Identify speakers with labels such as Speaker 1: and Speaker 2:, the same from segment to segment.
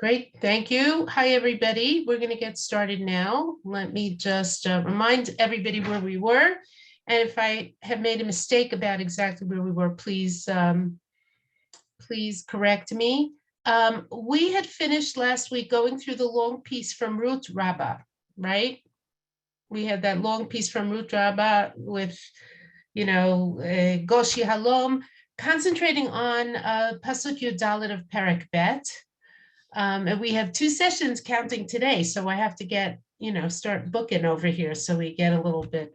Speaker 1: Great, thank you. Hi, everybody. We're going to get started now. Let me just remind everybody where we were. And if I have made a mistake about exactly where we were, please, please correct me. We had finished last week going through the long piece from Rut Rabbah, right? We had that long piece from Rut Rabbah with, Goshi Halom, concentrating on Pasuk Yud Dalet of Perek Bet. And we have 2 sessions counting today, so I have to get, start booking over here so we get a little bit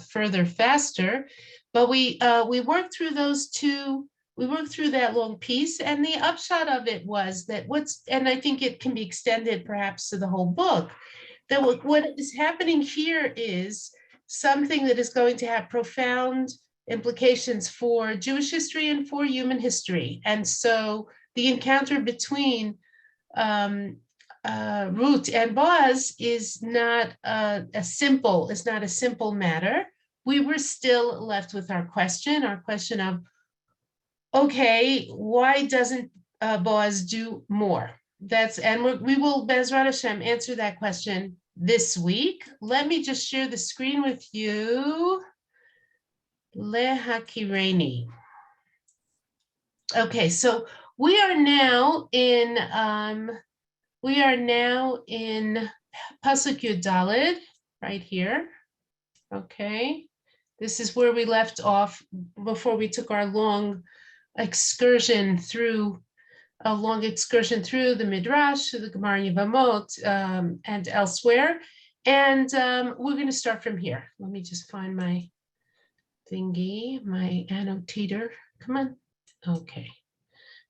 Speaker 1: further faster. But we worked through those 2. We worked through that long piece, and the upshot of it was that and I think it can be extended perhaps to the whole book, that what is happening here is something that is going to have profound implications for Jewish history and for human history. And so the encounter between Ruth and Boaz is not a simple matter. We were still left with our question of, okay, why doesn't Boaz do more? We will, Bezrat Hashem, answer that question this week. Let me just share the screen with you. Lehakireni. Okay, so we are now in Pasuk Yud Daled, right here. Okay, this is where we left off before we took our long excursion through the Midrash, to the Gemara Yevamot, and elsewhere. And we're going to start from here. Let me just find my thingy, my annotator. Come on. Okay.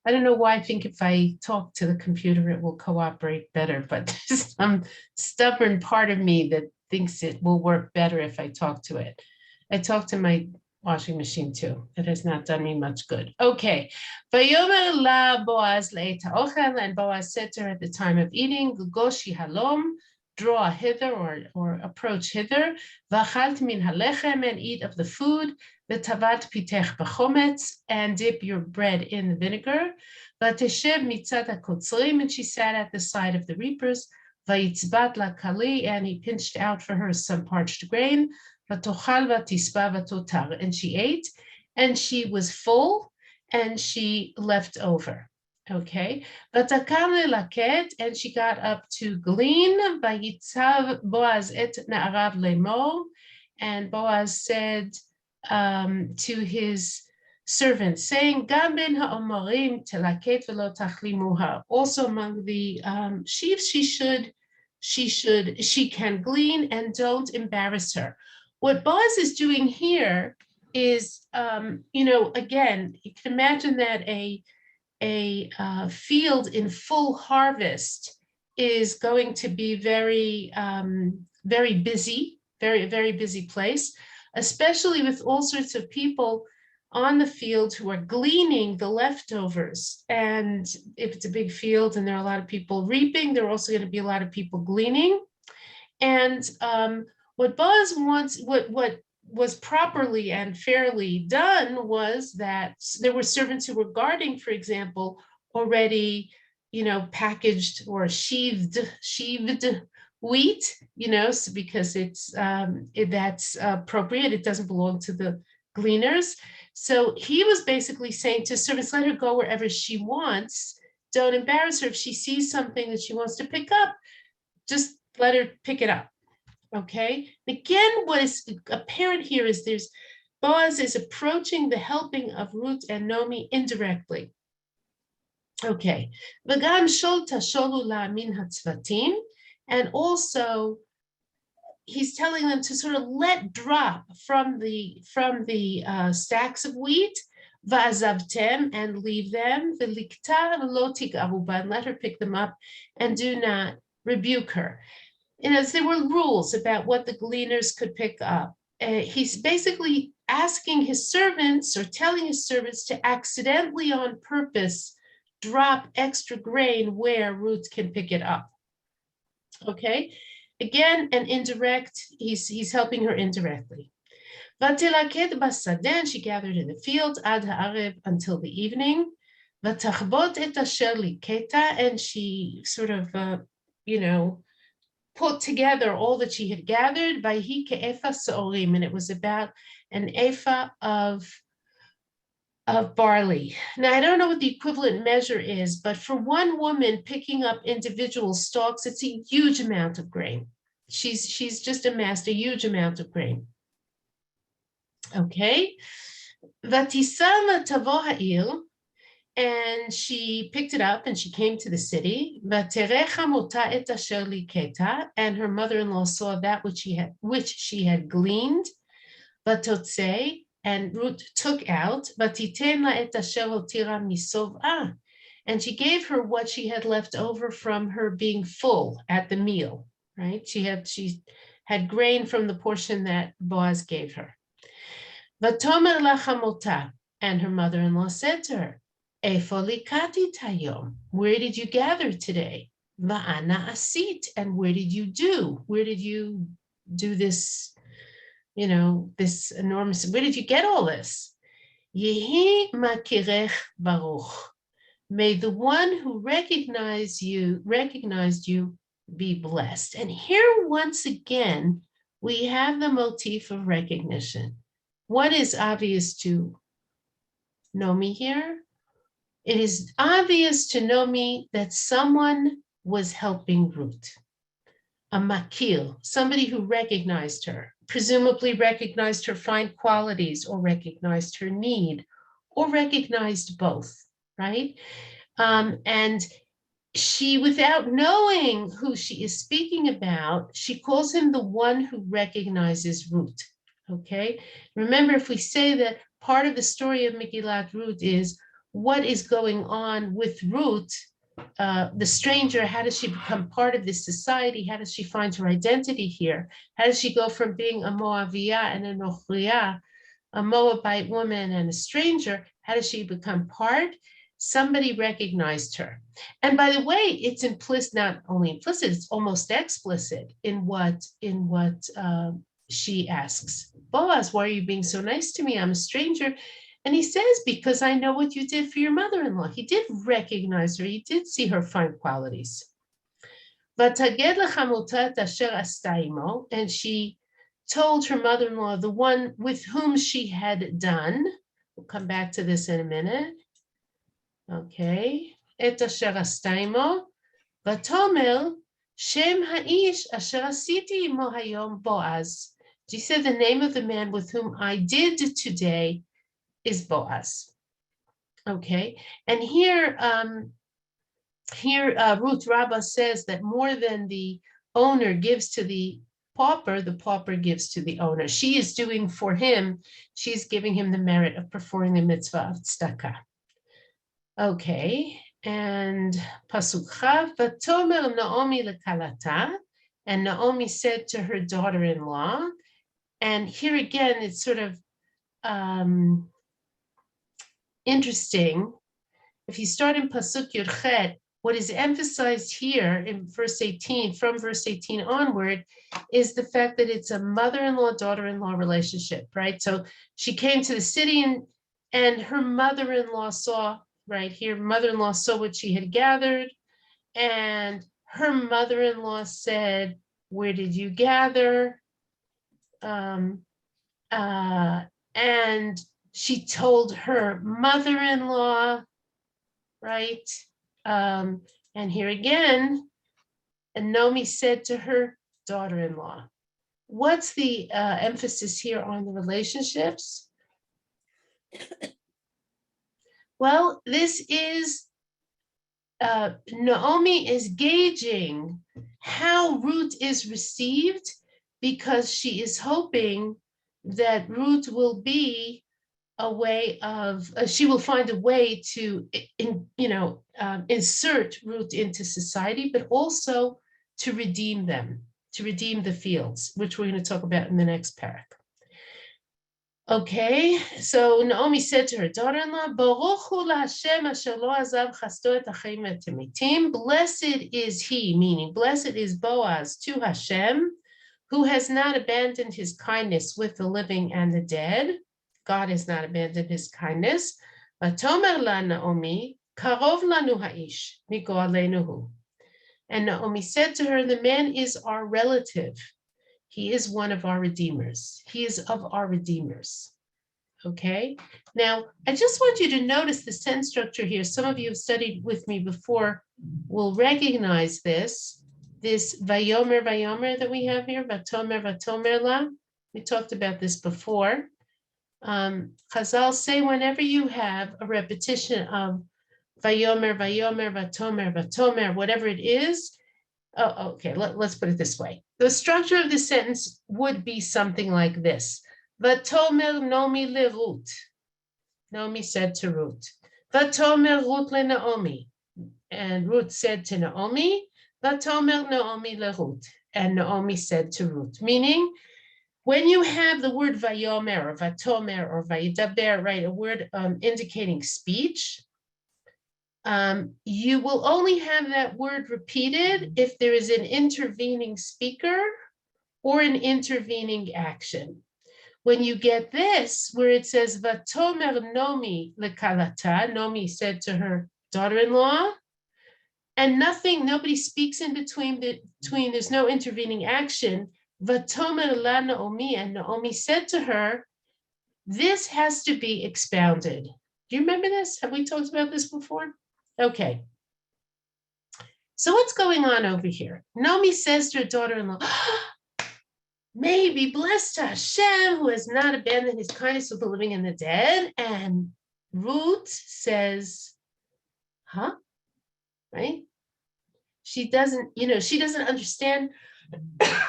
Speaker 1: I don't know why I think if I talk to the computer, it will cooperate better, but there's some stubborn part of me that thinks it will work better if I talk to it. I talk to my washing machine too. It has not done me much good. Okay. Vayomer la Boaz le'et ha'ochel, and Boaz said to her at the time of eating, Goshi halom, draw hither or approach hither, v'achalt min halechem, and eat of the food, v'tavat pitech b'chometz, and dip your bread in the vinegar, v'teshev mitzat ha'kotzrim, and she sat at the side of the reapers, v'yitzbat la kali, and he pinched out for her some parched grain, v'tochal v'tispa v'totar, and she ate, and she was full, and she left over. Okay, v'takam lelaket, and she got up to glean. Vayitzav Boaz et na'arav lemor, and Boaz said to his servants, saying, Gam ben ha'omarim telaket v'lo tachlimuha. Also among the sheaves, she can glean and don't embarrass her. What Boaz is doing here is, again, you can imagine that a field in full harvest is going to be very, very busy, very busy place, especially with all sorts of people on the field who are gleaning the leftovers. And if it's a big field and there are a lot of people reaping, there are also going to be a lot of people gleaning. And what Boaz wants, what was properly and fairly done was that there were servants who were guarding, for example, already, packaged or sheaved wheat, so because that's appropriate. It doesn't belong to the gleaners. So he was basically saying to servants, let her go wherever she wants. Don't embarrass her. If she sees something that she wants to pick up, just let her pick it up. Okay. Again, what is apparent here is Boaz is approaching the helping of Ruth and Naomi indirectly. Okay. V'gam sholta sholu la min hatzvatim, and also he's telling them to sort of let drop from the stacks of wheat, va'azavtem, and leave them, v'likta v'lo tigavu, and let her pick them up and do not rebuke her. There were rules about what the gleaners could pick up. He's basically asking his servants or telling his servants to accidentally on purpose drop extra grain where Ruth can pick it up. Okay, again, an indirect, he's helping her indirectly. Vatilaket basaden, she gathered in the field, ad ha'arev, until the evening. V'tachbot et asher liketa, and she sort of, put together all that she had gathered. Vayhi ke'efa se'orim, and it was about an ephah of barley. Now, I don't know what the equivalent measure is, but for one woman picking up individual stalks, it's a huge amount of grain. She's just amassed a huge amount of grain. Okay. Vatisama tavo ha'il, and she picked it up and she came to the city. Vaterecha mota et asher liketa, and her mother-in-law saw that which she had gleaned. Vatotze, and Ruth took out, vatiten la et asher hotira misov'a, and she gave her what she had left over from her being full at the meal. Right? She had grain from the portion that Boaz gave her. Vatomer la chamota, and her mother-in-law said to her, Efo likati tayom, where did you gather today? Va'ana asit, and where did you do? Where did you do this? This enormous, where did you get all this? Yehi makirech baruch. May the one who recognized you be blessed. And here, once again, we have the motif of recognition. What is obvious to Nomi here? It is obvious to Nomi that someone was helping Ruth. A makil, somebody who recognized her, presumably recognized her fine qualities, or recognized her need, or recognized both, right? And she, without knowing who she is speaking about, she calls him the one who recognizes Ruth, okay? Remember, if we say that part of the story of Megillat Rut is what is going on with Ruth, the stranger, how does she become part of this society? How does she find her identity here? How does she go from being a Moaviyah and a Nochriya, a Moabite woman and a stranger? How does she become part? Somebody recognized her. And by the way, it's implicit, not only implicit, it's almost explicit in what she asks. Boaz, why are you being so nice to me? I'm a stranger. And he says, because I know what you did for your mother-in-law. He did recognize her. He did see her fine qualities. And she told her mother-in-law, the one with whom she had done. We'll come back to this in a minute. Okay. Et asher astaimo. Vatomer shem ha'ish asher asiti imo hayom Boaz. She said, the name of the man with whom I did today is Boaz. Okay, and here Ruth Rabbah says that more than the owner gives to the pauper gives to the owner. She is doing for him, she's giving him the merit of performing the mitzvah of tzedakah. Okay, and Pasuk Chav, Vatomer Naomi lekalata, and Naomi said to her daughter-in-law, and here again, it's sort of interesting. If you start in Pasuk Yud Chet, what is emphasized here in verse 18, from verse 18 onward, is the fact that it's a mother-in-law, daughter-in-law relationship, right? So she came to the city and her mother-in-law saw, right here, mother-in-law saw what she had gathered, and her mother-in-law said, where did you gather? And she told her mother-in-law, right? And here again, and Naomi said to her daughter-in-law. What's the emphasis here on the relationships? Well, this is, Naomi is gauging how Ruth is received, because she is hoping that Ruth will be a way of, she will find a way to, insert Ruth into society, but also to redeem them, to redeem the fields, which we're going to talk about in the next parak. Okay, so Naomi said to her daughter-in-law, Baruch hu LaHashem asher lo azav chasto et achim et hamitim. Blessed is he, meaning blessed is Boaz to Hashem, who has not abandoned his kindness with the living and the dead. God has not abandoned his kindness. Vatomer la Naomi, Karov lanu ha'ish migoalenuhu. And Naomi said to her, the man is our relative. He is one of our redeemers. He is of our redeemers. Okay. Now, I just want you to notice the sentence structure here. Some of you have studied with me before will recognize this. This vayomer, vayomer that we have here, vatomer, vatomer la. We talked about this before. Chazal say whenever you have a repetition of vayomer, vayomer, vatomer, vatomer, whatever it is. Oh, okay, let's put it this way. The structure of the sentence would be something like this. Vatomer Nomi le Rut. Naomi said to Ruth. Vatomer Rut le Naomi. And Ruth said to Naomi, Vatomer Naomi le Rut. And Naomi said to Ruth. Meaning, when you have the word vayomer or vatomer or vayidaber, right, a word indicating speech, you will only have that word repeated if there is an intervening speaker or an intervening action. When you get this, where it says, Vatomer Nomi lekalata, Nomi said to her daughter-in-law, and nobody speaks in between, there's no intervening action, Vatomer la Naomi, and Naomi said to her, this has to be expounded. Do you remember this? Have we talked about this before? Okay. So what's going on over here? Naomi says to her daughter-in-law, may he be blessed to Hashem, who has not abandoned his kindness with the living and the dead. And Ruth says, huh? Right? She doesn't understand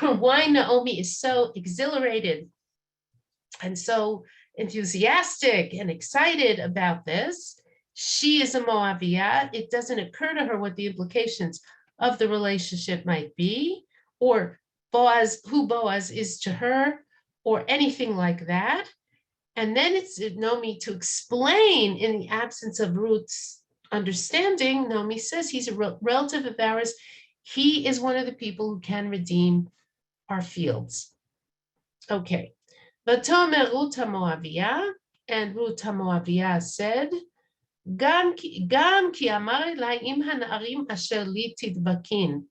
Speaker 1: why Naomi is so exhilarated and so enthusiastic and excited about this. She is a Moabiyah. It doesn't occur to her what the implications of the relationship might be, or Boaz, who Boaz is to her, or anything like that. And then it's Naomi to explain in the absence of Ruth's understanding. Naomi says he's a relative of ours. He is one of the people who can redeem our fields. Okay. Vatomer Ruth HaMoaviyah, and Ruth HaMoaviyah said, Gam ki amar elai im hana'arim asher li tidbakin.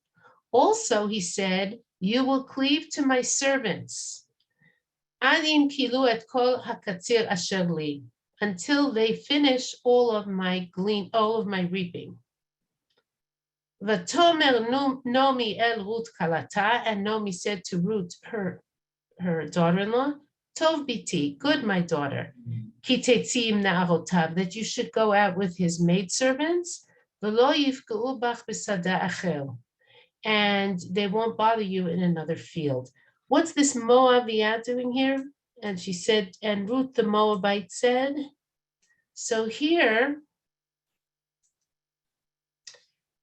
Speaker 1: Also, he said, you will cleave to my servants, ad im kilu et kol hakatzir asher li, until they finish all of my reaping. Vatomer Nomi el Ruth kalata, and Nomi said to Ruth, her daughter-in-law, Tov biti, good my daughter, ki tetzim na'arotav, that you should go out with his maidservants, v'lo yifka'u bach b'sada acher, and they won't bother you in another field. What's this Moabiyah doing here? And she said, and Ruth the Moabite said, so here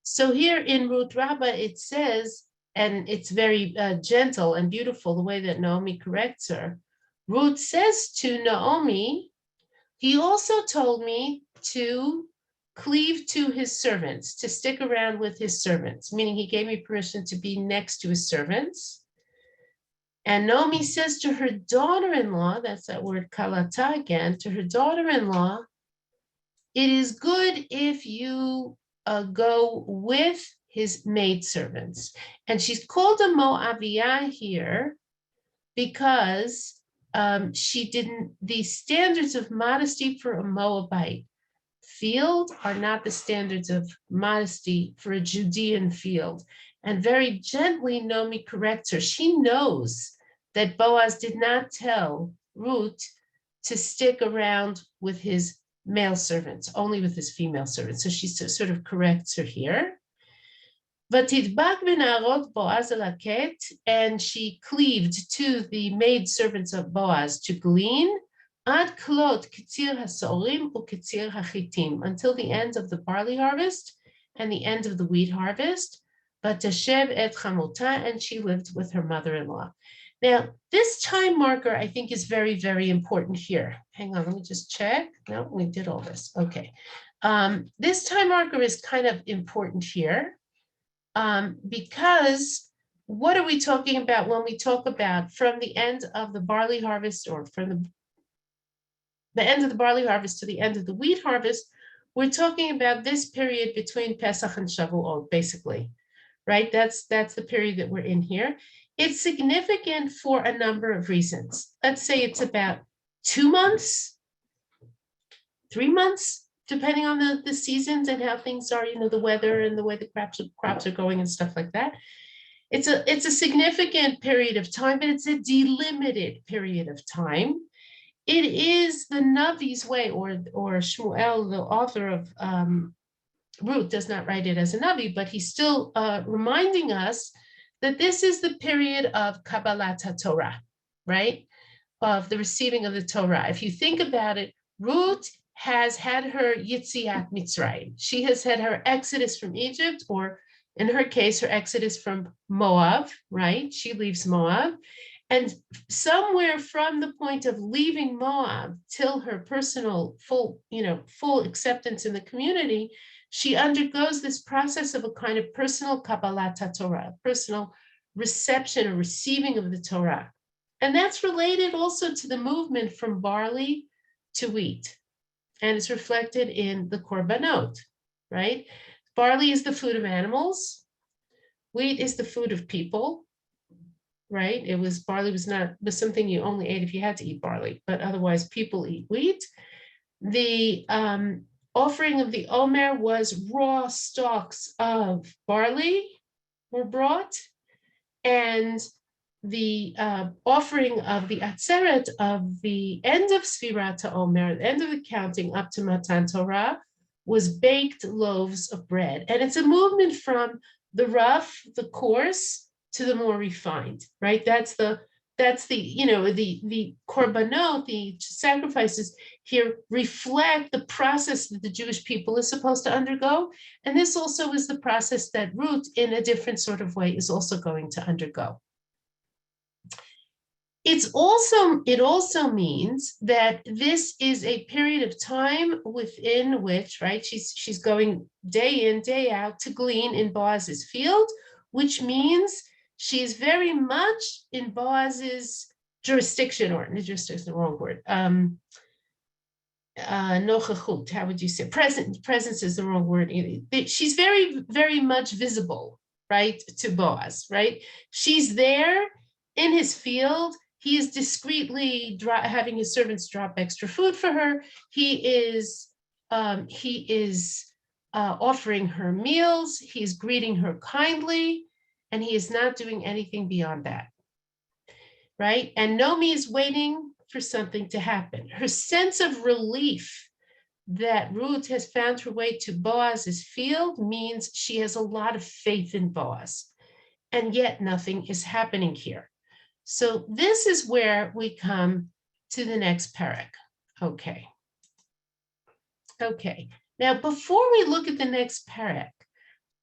Speaker 1: in Ruth Rabbah it says, and it's very gentle and beautiful the way that Naomi corrects her. Ruth says to Naomi, he also told me to cleave to his servants, to stick around with his servants, meaning he gave me permission to be next to his servants. And Naomi says to her daughter-in-law, that's that word kalata again, to her daughter-in-law, it is good if you go with his maidservants. And she's called a Moabiyah here because the standards of modesty for a Moabite field are not the standards of modesty for a Judean field. And very gently, Naomi corrects her. She knows that Boaz did not tell Ruth to stick around with his male servants, only with his female servants. So she sort of corrects her here. Vatidbak v'na'arot Boaz alaket, and she cleaved to the maid servants of Boaz to glean ad klot ketzir hasorim uketzir hachitim, until the end of the barley harvest and the end of the wheat harvest. Vatashev et chamota, and she lived with her mother-in-law. Now, this time marker, I think, is very, very important here. Hang on, let me just check. No, we did all this. Okay. This time marker is kind of important here because what are we talking about when we talk about from the end of the barley harvest, or from the end of the barley harvest to the end of the wheat harvest? we're talking about this period between Pesach and Shavuot, basically, right? That's the period that we're in here. It's significant for a number of reasons. Let's say it's about 2 months, 3 months, depending on the seasons and how things are, the weather and the way the crops are going and stuff like that. It's a significant period of time, but it's a delimited period of time. It is the Navi's way, or Shmuel, the author of Rut, does not write it as a Navi, but he's still reminding us that this is the period of Kabbalah Torah, right? Of the receiving of the Torah. If you think about it, Rut has had her Yitziat Mitzrayim. She has had her exodus from Egypt, or in her case, her exodus from Moab, right? She leaves Moab. And somewhere from the point of leaving Moab till her personal full acceptance in the community, she undergoes this process of a kind of personal Kabbalah Torah, personal reception or receiving of the Torah. And that's related also to the movement from barley to wheat. And it's reflected in the korbanot, right? Barley is the food of animals. Wheat is the food of people, right? Barley was something you only ate if you had to eat barley, but otherwise people eat wheat. The offering of the Omer was raw stalks of barley were brought, and the offering of the Atzeret of the end of Sfirat HaOmer, the end of the counting up to Matan Torah, was baked loaves of bread. And it's a movement from the rough, the coarse, to the more refined, right? That's the korbanot, the sacrifices here reflect the process that the Jewish people is supposed to undergo. And this also is the process that Rut, in a different sort of way, is also going to undergo. It also means that this is a period of time within which, right, she's going day in, day out to glean in Boaz's field, which means she's very much in Boaz's jurisdiction, or jurisdiction is the wrong word. Nochachut, how would you say? Presence is the wrong word. She's very, very much visible, right, to Boaz, right? She's there in his field. He is discreetly having his servants drop extra food for her. He is offering her meals. He's greeting her kindly, and he is not doing anything beyond that, right? And Nomi is waiting for something to happen. Her sense of relief that Ruth has found her way to Boaz's field means she has a lot of faith in Boaz, and yet nothing is happening here. So this is where we come to the next parak. Okay. Now, before we look at the next parak,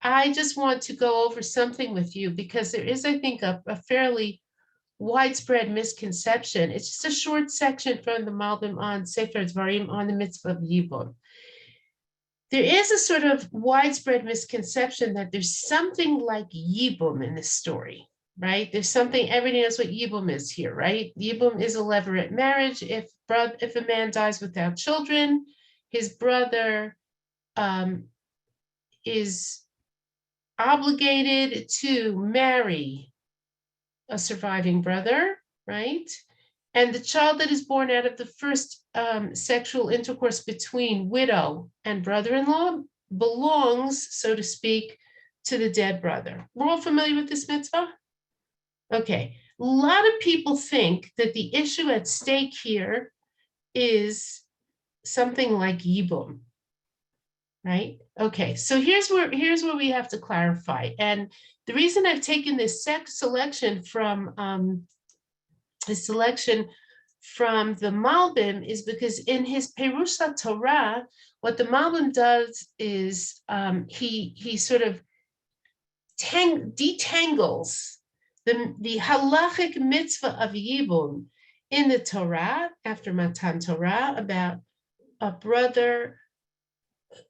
Speaker 1: I just want to go over something with you, because there is, I think, a fairly widespread misconception. It's just a short section from the Malbim on Sefer Dvarim on the mitzvah of Yibum. There is a sort of widespread misconception that there's something like Yibum in this story. Right? There's something, everybody knows what Yibum is here, right? Yibum is a levirate marriage. If a man dies without children, his brother is obligated to marry a surviving brother, right? And the child that is born out of the first sexual intercourse between widow and brother-in-law belongs, so to speak, to the dead brother. We're all familiar with this mitzvah? Okay, a lot of people think that the issue at stake here is something like Yibum, right? Okay, so here's where we have to clarify. And the reason I've taken this selection from the Malbim is because in his Perush Torah, what the Malbim does is he sort of detangles the halachic mitzvah of Yibum in the Torah, after Matan Torah, about a brother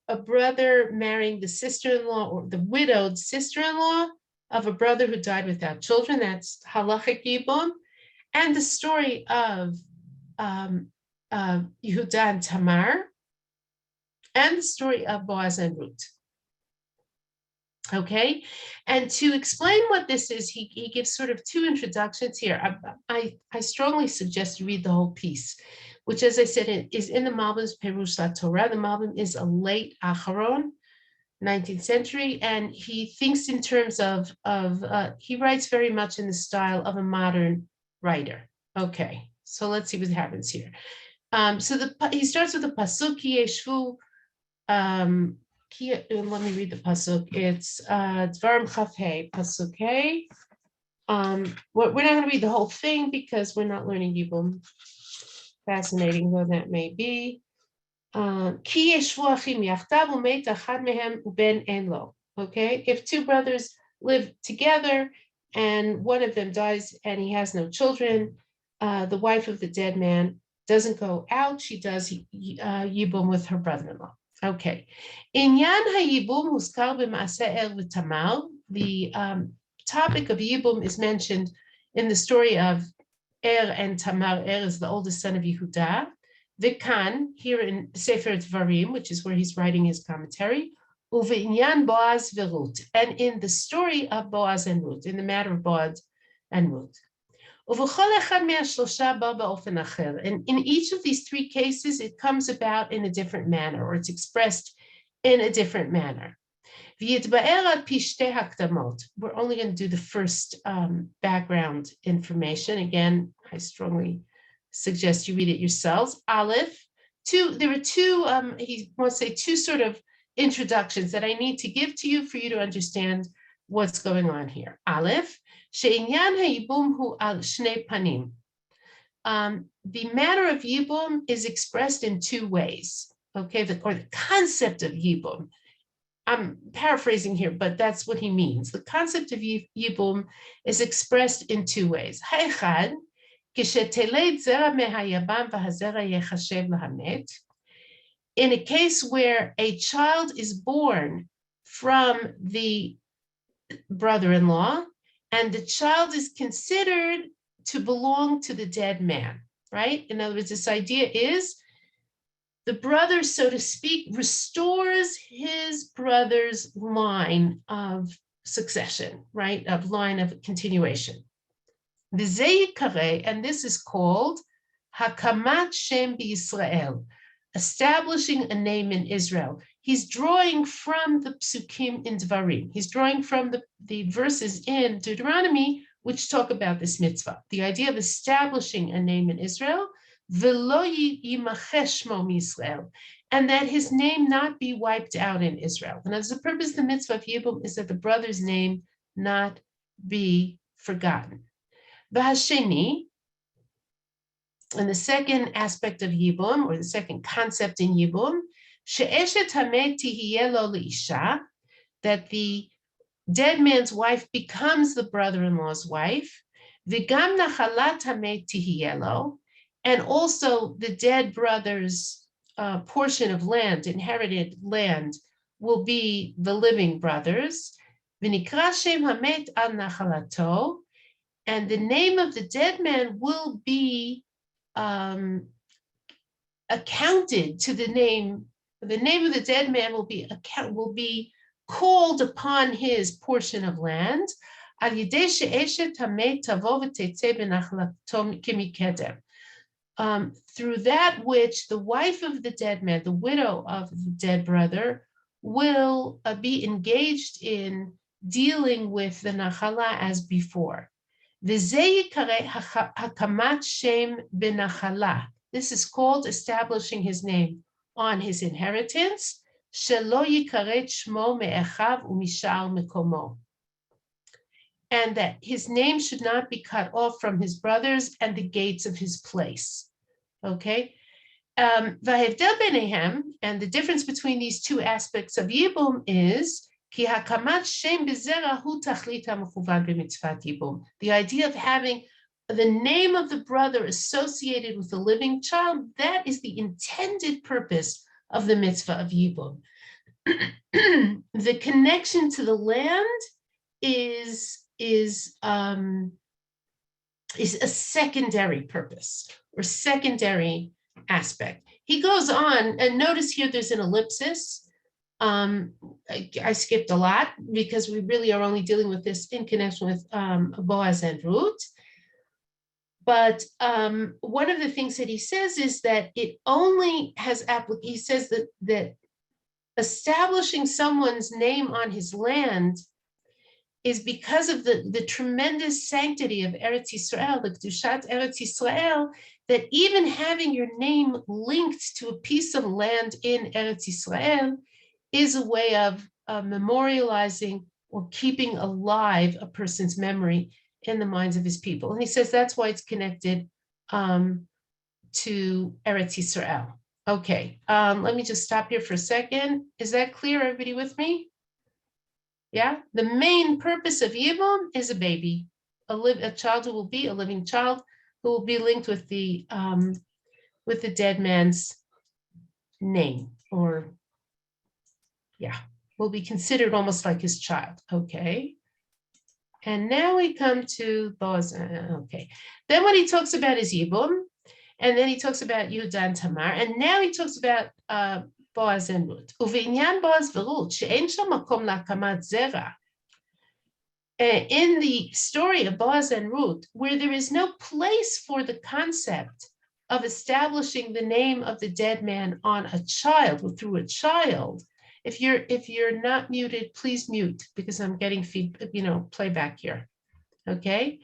Speaker 1: marrying the sister-in-law, or the widowed sister-in-law of a brother who died without children. That's halachic Yibum. And the story of Yehuda and Tamar, and the story of Boaz and Ruth. Okay, and to explain what this is, he gives sort of two introductions here. I strongly suggest you read the whole piece, which, as I said, is in the Malbim's Perush Torah. The Malbim is a late Acharon, 19th century, and he thinks in terms of he writes very much in the style of a modern writer. Okay, so let's see what happens here. He starts with the pasuk Ki Yeshvu. Let me read the pasuk. It's Dvarim Chaf Hey, pasuk Hey. We're not going to read the whole thing because we're not learning Yibum. Fascinating though that may be. Ki yeshvu achim yachdav umet achad mehem uben en lo. Okay, if two brothers live together and one of them dies and he has no children, the wife of the dead man doesn't go out. She does Yibum with her brother-in-law. Okay. Inyan hayibum huskar b'maaseh Er v'Tamar. The topic of Yibum is mentioned in the story of Er and Tamar. Er is the oldest son of Yehuda. V'kan, here in Sefer Dvarim, which is where he's writing his commentary. Uve'inyan Boaz v'Rut. And in the story of Boaz and Ruth, in the matter of Boaz and Ruth. And in each of these three cases, it comes about in a different manner, or it's expressed in a different manner. We're only going to do the first background information. Again, I strongly suggest you read it yourselves. Aleph, there are two, he wants to say two sort of introductions that I need to give to you for you to understand what's going on here. Aleph, she'inyan ha'yibum hu al shnei panim. The matter of Yibum is expressed in two ways, okay, or the concept of Yibum. I'm paraphrasing here, but that's what he means. The concept of Yibum is expressed in two ways. Ha'echad, kisheteled zera mehayabam v'hazera yechashev lahamet. In a case where a child is born from the brother-in-law, and the child is considered to belong to the dead man, right? In other words, this idea is the brother, so to speak, restores his brother's line of succession, right? Of line of continuation. And this is called Hakamat Shem B'Yisrael, establishing a name in Israel. He's drawing from the psukim in Dvarim. He's drawing from the verses in Deuteronomy, which talk about this mitzvah, the idea of establishing a name in Israel, v'lo yimachesh shmo Yisrael, and that his name not be wiped out in Israel. And as the purpose of the mitzvah of Yibum is that the brother's name not be forgotten. V'hasheni, and the second aspect of Yibum, or the second concept in Yibum, she'eshet hamet tihiyeh lo leisha, that the dead man's wife becomes the brother-in-law's wife, v'gam nachalat hamet tihiyeh lo, and also the dead brother's portion of land, inherited land, will be the living brother's, v'nikra shem hamet al nachalato, and the name of the dead man will be accounted to the name of the dead man will be called upon his portion of land. Through that which the wife of the dead man, the widow of the dead brother, will be engaged in dealing with the nachala as before. This is called establishing his name on his inheritance. And that his name should not be cut off from his brothers and the gates of his place. Okay? And the difference between these two aspects of Yibum is the idea of having the name of the brother associated with the living child, that is the intended purpose of the mitzvah of Yibum. The connection to the land is a secondary purpose or secondary aspect. he goes on, and notice here there's an ellipsis. I skipped a lot because we really are only dealing with this in connection with Boaz and Ruth. But one of the things that he says is that it only has he says that establishing someone's name on his land is because of the tremendous sanctity of Eretz Yisrael, the Kedushat Eretz Yisrael, that even having your name linked to a piece of land in Eretz Yisrael is a way of memorializing or keeping alive a person's memory in the minds of his people. And he says that's why it's connected to Eretz Yisrael. Okay, let me just stop here for a second. Is that clear, everybody with me? Yeah, the main purpose of Yibum is a baby, a child who will be a living child who will be linked with the dead man's name, or yeah, will be considered almost like his child. Okay. And now we come to Boaz. Okay. Then what he talks about is Yibum, and then he talks about Yehuda and Tamar, and now he talks about Boaz and Ruth. ובעניין בועז ורות, שאין שם מקום להקמת זרע. In the story of Boaz and Ruth, where there is no place for the concept of establishing the name of the dead man on a child, or through a child. If you're not muted, please mute, because I'm getting playback here. Okay.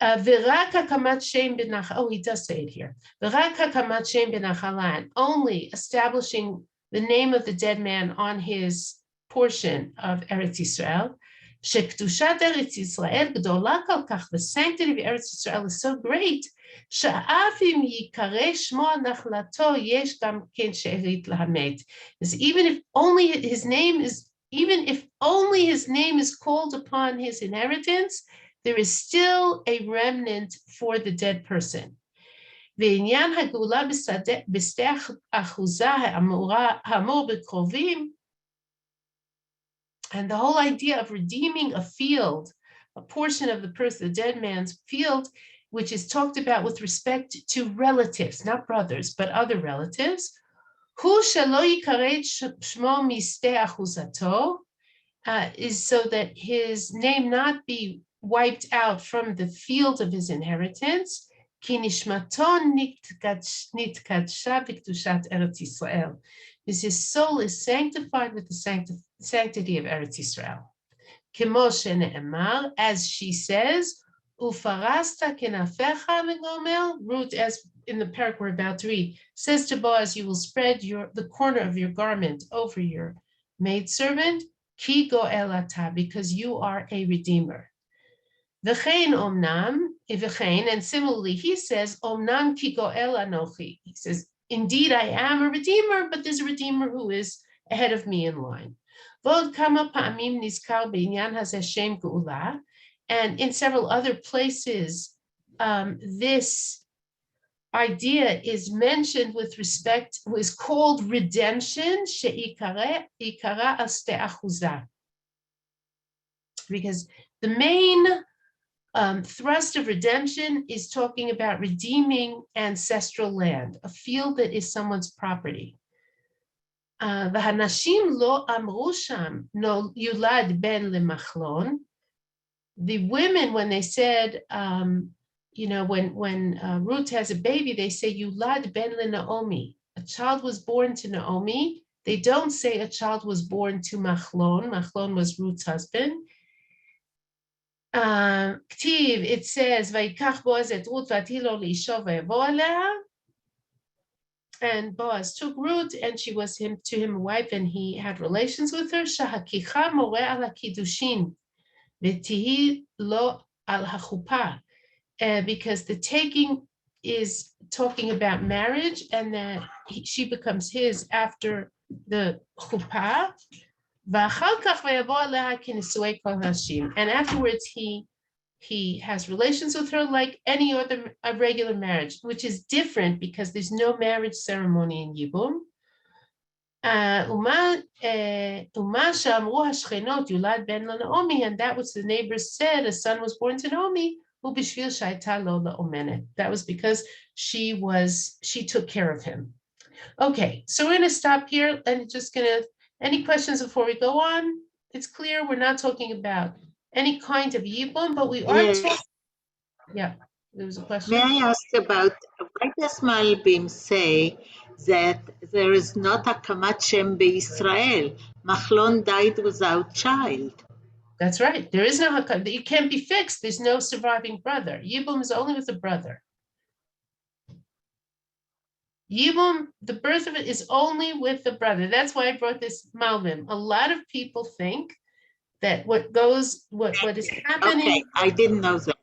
Speaker 1: ורק הקמת שם בנחלה, oh, he does say it here. ורק הקמת שם בנחלה, only establishing the name of the dead man on his portion of Eretz Yisrael, שקדושת ארץ ישראל גדולה כל כך, the sanctity of Eretz Yisrael is so great, שאף אם ייקרא שמו נחלתו, יש גם כן שארית להמת. Even if only his name is called upon his inheritance, there is still a remnant for the dead person. ועניין הגאולה בשדה אחוזה האמור בקרובים, and the whole idea of redeeming a field, a portion of the dead man's field, which is talked about with respect to relatives, not brothers, but other relatives, הוא שלא יקרא שמו משדה אחוזתו, is so that his name not be wiped out from the field of his inheritance, כי נשמתו נתקדשה בקדושת ארץ ישראל, because his soul is sanctified with the sanctity of Eretz Yisrael. כמו שנאמר, as she says, ופרסת כנפיך וגומר, Ruth, as in the parak we're about to read, says to Boaz, you will spread the corner of your garment over your maidservant, ki goel ata, because you are a redeemer. V'chein omnam, and similarly he says, omnam ki goel anochi. He says, indeed I am a redeemer, but there's a redeemer who is ahead of me in line. V'od kama pa'amim nizkar b'inyan hazeh shem geula, and in several other places, this idea is mentioned with respect, is called redemption, she'ikara aste achuza. Because the main thrust of redemption is talking about redeeming ancestral land, a field that is someone's property. V'hanashim lo amru sham no yulad ben lemachlon. The women, when they said, when Ruth has a baby, they say, Yulad ben le Naomi. A child was born to Naomi. They don't say a child was born to Machlon. Machlon was Ruth's husband. Ktiv, it says, Vayikach Boaz et Ruth v'atilo li'isho v'yavo alea. And Boaz took Ruth, and she was to him a wife, and he had relations with her. Shahakicha more al ha'kiddushin. V'tihi lo al hachupa, because the taking is talking about marriage, and that she becomes his after the chuppah. V'achar kach v'yavo aleha k'nisuei kol hashim, and afterwards he has relations with her like any other regular marriage, which is different because there's no marriage ceremony in Yibum. And that which the neighbors said, a son was born to Naomi, that was because she took care of him. Okay, so we're gonna stop here and just gonna, any questions before we go on? It's clear we're not talking about any kind of yibum, but we are talking,
Speaker 2: Yes.
Speaker 1: yeah, there was a
Speaker 2: May
Speaker 1: question.
Speaker 2: I ask about why does Malbim say that there is not a Kamat Shem Israel? Machlon died without child.
Speaker 1: That's right, there is no hakam, it can't be fixed, there's no surviving brother. Yibum is only with a brother. Yibum, the birth of it is only with the brother. That's why I brought this Malbim. A lot of people think that what is happening.
Speaker 2: Okay, I didn't know that.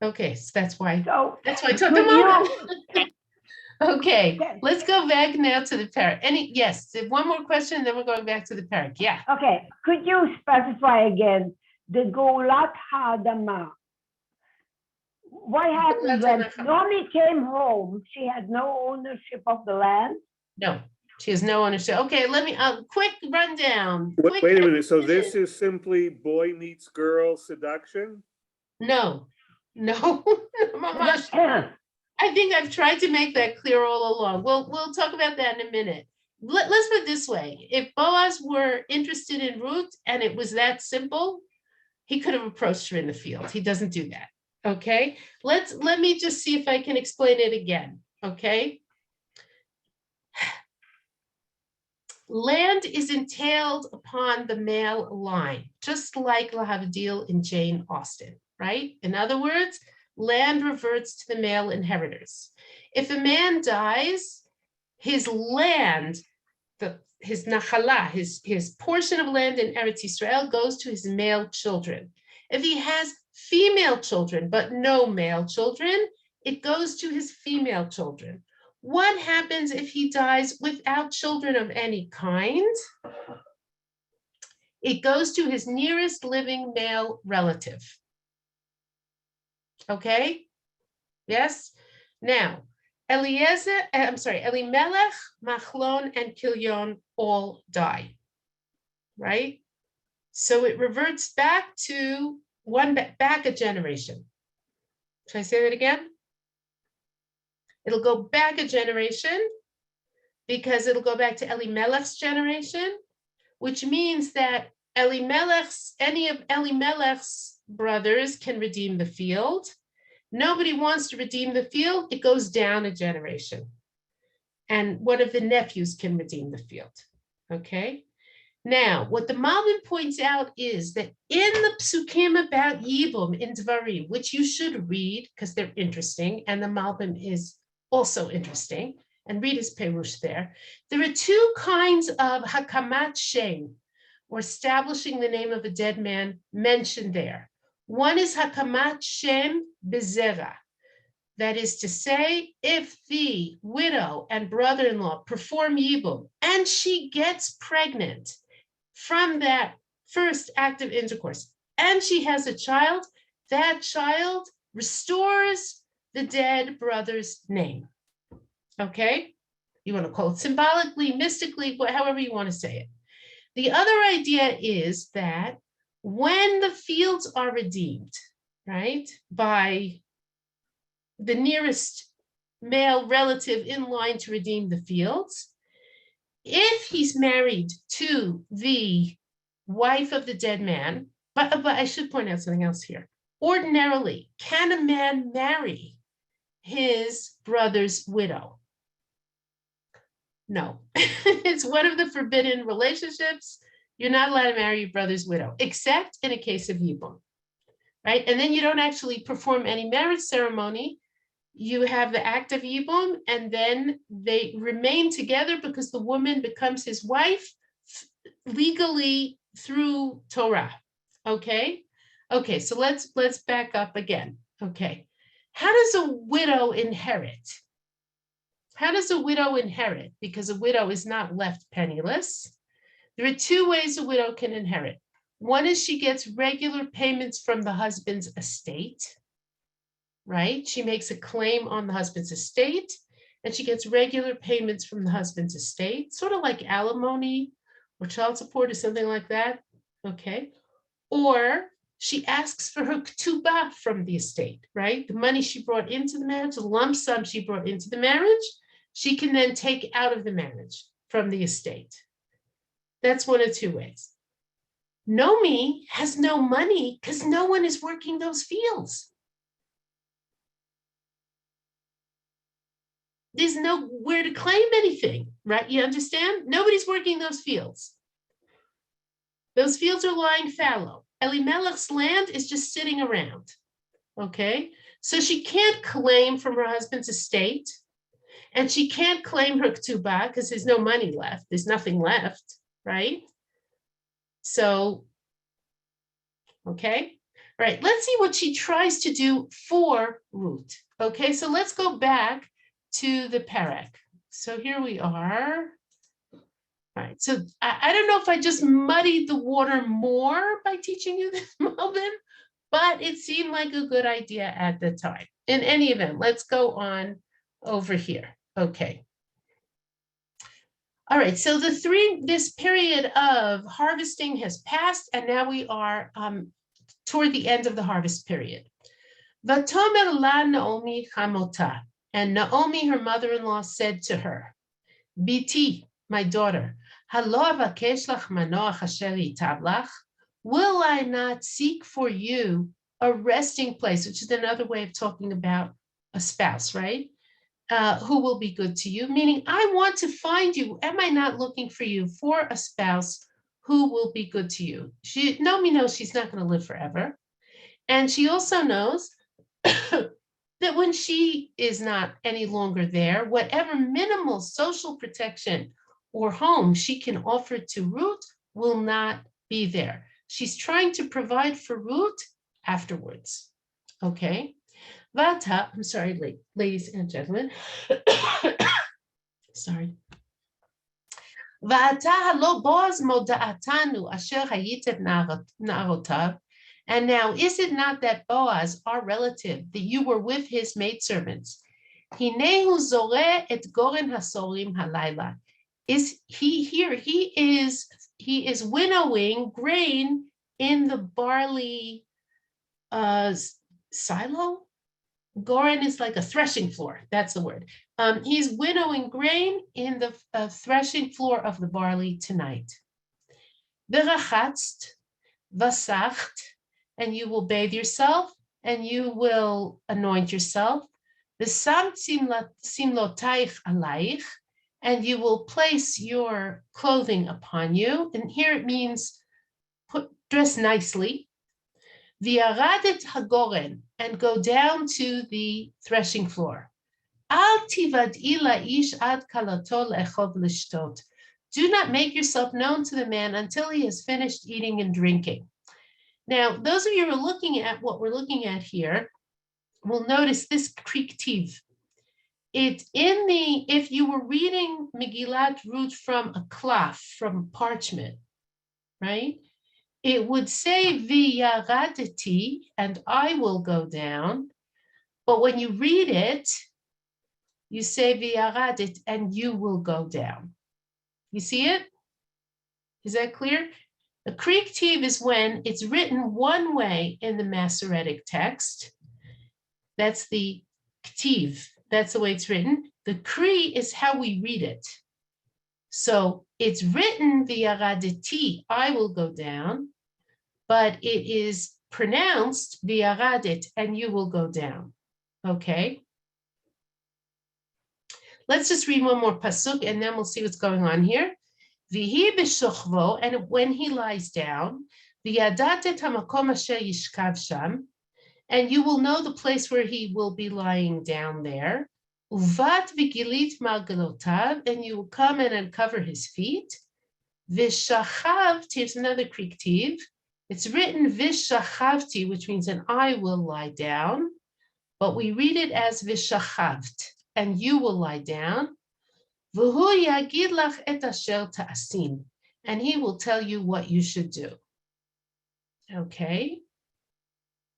Speaker 1: Okay, so that's why
Speaker 3: So
Speaker 1: I took the
Speaker 3: could
Speaker 1: Malbim. Okay,
Speaker 3: Okay.
Speaker 1: let's go back now to the parak. Yes, one more question, and then we're going back to the parak. Yeah.
Speaker 3: Okay, could you specify again the Geulat Ha'adama? What happened when Naomi came home? She had no ownership of the land.
Speaker 1: No, she has no ownership. Okay, let me quick rundown.
Speaker 4: Wait a minute. So this is simply boy meets girl seduction?
Speaker 1: No, mamash. I think I've tried to make that clear all along. We'll talk about that in a minute. Let's put it this way. If Boaz were interested in Ruth and it was that simple, he could have approached her in the field. He doesn't do that. Okay, let me just see if I can explain it again. Okay, land is entailed upon the male line, just like Lahavdil in Jane Austen, right? In other words, land reverts to the male inheritors. If a man dies, his land, his nachala, his portion of land in Eretz Yisrael goes to his male children. If he has female children, but no male children, it goes to his female children. What happens if he dies without children of any kind? It goes to his nearest living male relative. Okay? Yes? Now, Elimelech, Machlon, and Kilion all die, right? So it reverts back to back a generation. Should I say that again? It'll go back a generation because it'll go back to Elimelech's generation, which means that any of Elimelech's brothers can redeem the field. Nobody wants to redeem the field, it goes down a generation. And one of the nephews can redeem the field, okay? Now, what the Malbim points out is that in the psukim about Yibum in Dvarim, which you should read because they're interesting, and the Malbim is also interesting, and read his Perush there. There are two kinds of hakamat shem, or establishing the name of a dead man, mentioned there. One is hakamat shem bezera. That is to say, if the widow and brother-in-law perform Yibum and she gets pregnant from that first act of intercourse, and she has a child, that child restores the dead brother's name. Okay? You want to call it symbolically, mystically, however you want to say it. The other idea is that when the fields are redeemed, right, by the nearest male relative in line to redeem the fields, if he's married to the wife of the dead man, but I should point out something else here. Ordinarily, can a man marry his brother's widow? No, it's one of the forbidden relationships. You're not allowed to marry your brother's widow, except in a case of Yibum, right? And then you don't actually perform any marriage ceremony. You have the act of Yibum, and then they remain together because the woman becomes his wife legally through Torah. Okay? Okay, so let's back up again. Okay. How does a widow inherit? How does a widow inherit? Because a widow is not left penniless. There are two ways a widow can inherit. One is she gets regular payments from the husband's estate, right? She makes a claim on the husband's estate, and she gets regular payments from the husband's estate, sort of like alimony or child support or something like that, okay? Or she asks for her ketubah from the estate, right? The money she brought into the marriage, the lump sum she brought into the marriage, she can then take out of the marriage from the estate. That's one of two ways. Nomi has no money because no one is working those fields. There's nowhere to claim anything, right? You understand? Nobody's working those fields. Those fields are lying fallow. Elimelech's land is just sitting around, okay? So she can't claim from her husband's estate, and she can't claim her ketubah because there's no money left. There's nothing left, right? So, okay. All right, let's see what she tries to do for Ruth. Okay, so let's go back to the parak. So here we are. All right, so I don't know if I just muddied the water more by teaching you this, Melvin, but it seemed like a good idea at the time. In any event, let's go on over here. Okay. All right, so this period of harvesting has passed, and now we are toward the end of the harvest period. Vatomer la Naomi chamota, and Naomi, her mother-in-law, said to her, Biti, my daughter, halo avakesh lach manoach asher yitav lach? Will I not seek for you a resting place, which is another way of talking about a spouse, right? Who will be good to you, meaning I want to find you. Am I not looking for you for a spouse who will be good to you? Naomi knows she's not going to live forever. And she also knows that when she is not any longer there, whatever minimal social protection or home she can offer to Ruth will not be there. She's trying to provide for Ruth afterwards. Okay. Vata, I'm sorry, ladies and gentlemen. Sorry. Vata halo boaz moda'atanu asher hayitet na'arotav. And now, is it not that Boaz, our relative, that you were with his maidservants? Hinehu zoreh et goren hasorim halayla. Is he here? He is winnowing grain in the barley silo. Goren is like a threshing floor. That's the word. He's winnowing grain in the threshing floor of the barley tonight. V'rachatzt, v'sacht, and you will bathe yourself, and you will anoint yourself. V'samt simlotaich alayich, and you will place your clothing upon you. And here it means dress nicely. V'yaradet hagoren, and go down to the threshing floor. Al tivad'i la'ish ad kalato le'echov l'shtot. Do not make yourself known to the man until he has finished eating and drinking. Now, those of you who are looking at what we're looking at here will notice this kriktiv. If you were reading Megillat Rut from a cloth, from parchment, right? It would say v'yaradeti, and I will go down. But when you read it, you say v'yaradet, and you will go down. You see it? Is that clear? A kriktiv is when it's written one way in the Masoretic text. That's the ktiv. That's the way it's written. The kri is how we read it. So it's written v'yaradeti, I will go down, but it is pronounced v'yaradet, and you will go down. Okay? Let's just read one more pasuk, and then we'll see what's going on here. V'hi b'shochvo, and when he lies down, v'yadatet hamakom asher yishkav sham, and you will know the place where he will be lying down there. Uvat v'gilit margalotav, and you will come and uncover his feet. V'shachavti, here's another kriktiv. It's written v'shachavti, which means and I will lie down, but we read it as v'shachavt, and you will lie down. V'hu yagid lach et asher ta'asin, and he will tell you what you should do. Okay.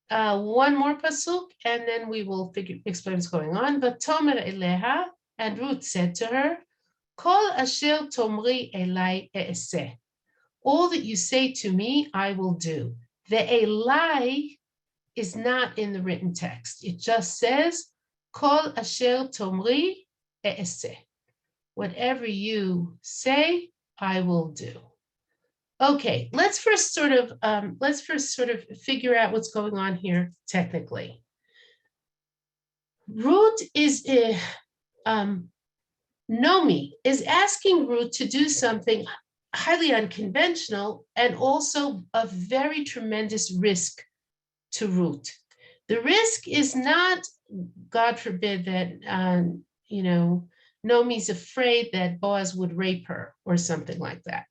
Speaker 1: One more pasuk, and then we will explain what's going on. V'tomer eleha, and Ruth said to her, Kol asher tomri elai e'eseh. All that you say to me, I will do. The elai is not in the written text. It just says, Kol asher tomri e'eseh. Whatever you say, I will do. Okay, let's first sort of figure out what's going on here technically. Rut is Nomi is asking Rut to do something highly unconventional and also a very tremendous risk to Rut. The risk is not, God forbid, that Nomi's afraid that Boaz would rape her or something like that.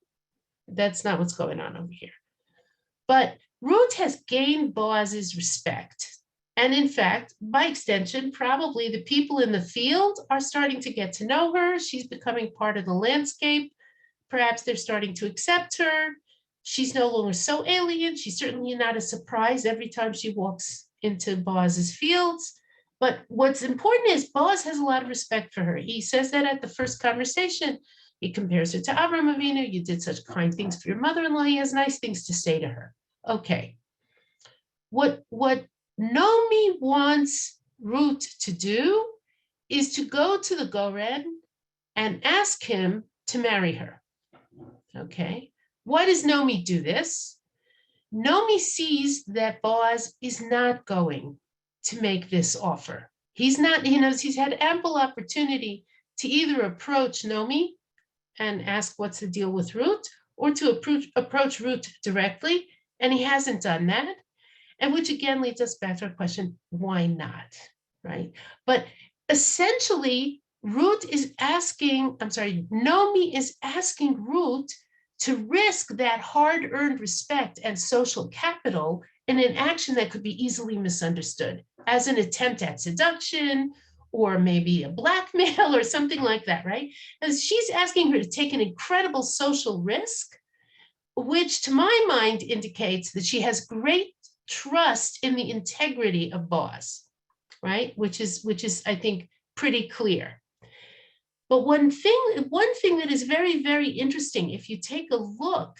Speaker 1: That's not what's going on over here. But Rut has gained Boaz's respect. And in fact, by extension, probably the people in the field are starting to get to know her. She's becoming part of the landscape. Perhaps they're starting to accept her. She's no longer so alien. She's certainly not a surprise every time she walks into Boaz's fields. But what's important is Boaz has a lot of respect for her. He says that at the first conversation. He compares her to Avram Avinu. You did such kind things for your mother-in-law. He has nice things to say to her. Okay. What Nomi wants Rut to do is to go to the Goren and ask him to marry her. Okay. Why does Nomi do this? Nomi sees that Boaz is not going to make this offer. He's not, he knows he's had ample opportunity to either approach Nomi and ask what's the deal with Rut, or to approach Rut directly, and he hasn't done that. And which again leads us back to our question, why not, right? But essentially, Nomi is asking Rut to risk that hard-earned respect and social capital in an action that could be easily misunderstood as an attempt at seduction, or maybe a blackmail or something like that, right? And she's asking her to take an incredible social risk, which to my mind indicates that she has great trust in the integrity of Boaz, right? Which is, I think, pretty clear. But one thing that is very, very interesting, if you take a look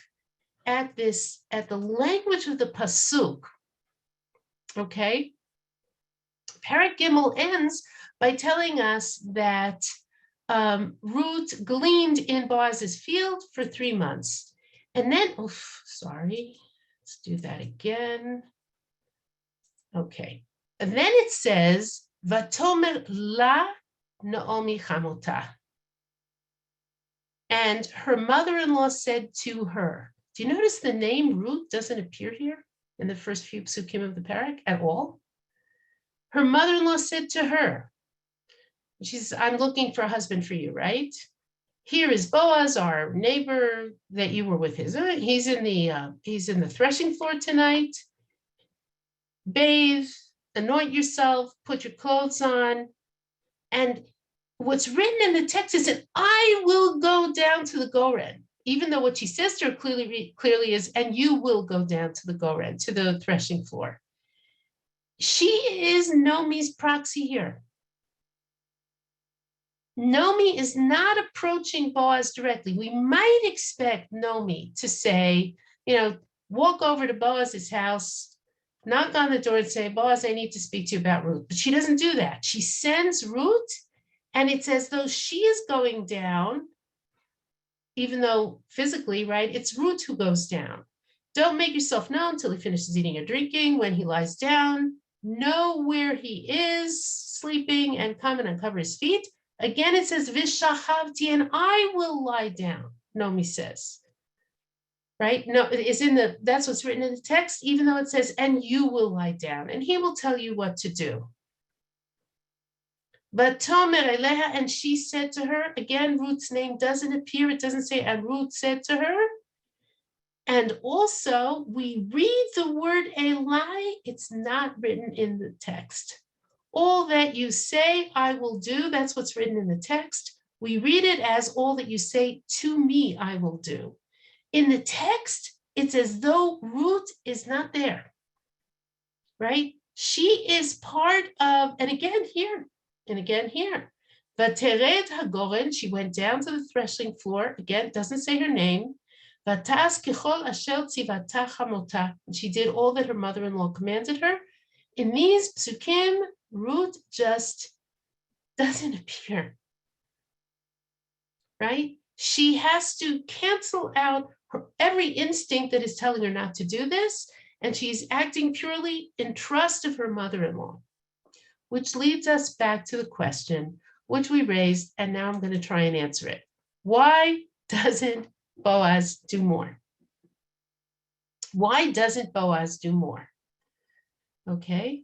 Speaker 1: at this, at the language of the pasuk, okay? Perek Gimel ends by telling us that Rut gleaned in Boaz's field for 3 months. And then, let's do that again. Okay. And then it says, Vatomer la Naomi chamota. And her mother-in-law said to her, do you notice the name Rut doesn't appear here in the first few psukim of the parak at all? Her mother-in-law said to her, she says, I'm looking for a husband for you, right? Here is Boaz, our neighbor that you were with. He's in the threshing floor tonight. Bathe, anoint yourself, put your clothes on. And what's written in the text is that I will go down to the Goren, even though what she says to her clearly is, and you will go down to the Goren, to the threshing floor. She is Nomi's proxy here. Nomi is not approaching Boaz directly. We might expect Nomi to say, walk over to Boaz's house, knock on the door and say, Boaz, I need to speak to you about Rut. But she doesn't do that. She sends Rut, and it's as though she is going down, even though physically, right, it's Rut who goes down. Don't make yourself known until he finishes eating or drinking. When he lies down, know where he is sleeping and come and uncover his feet. Again, it says, Vishahavti, and I will lie down, Nomi says. Right? No, that's what's written in the text, even though it says, and you will lie down, and he will tell you what to do. But Tomer Eleha, and she said to her, again, Ruth's name doesn't appear, it doesn't say, and Ruth said to her. And also, we read the word Eli, it's not written in the text. All that you say, I will do. That's what's written in the text. We read it as all that you say to me, I will do. In the text, it's as though Ruth is not there, right? She is part of, and again here. Vatered hagoren, she went down to the threshing floor. Again, doesn't say her name. Vatas kichol asher tzivata chamota. She did all that her mother-in-law commanded her. In these psukim, Ruth just doesn't appear. right? She has to cancel out every instinct that is telling her not to do this, and she's acting purely in trust of her mother-in-law, which leads us back to the question which we raised, and now I'm going to try and answer it. Why doesn't Boaz do more? Why doesn't Boaz do more? Okay.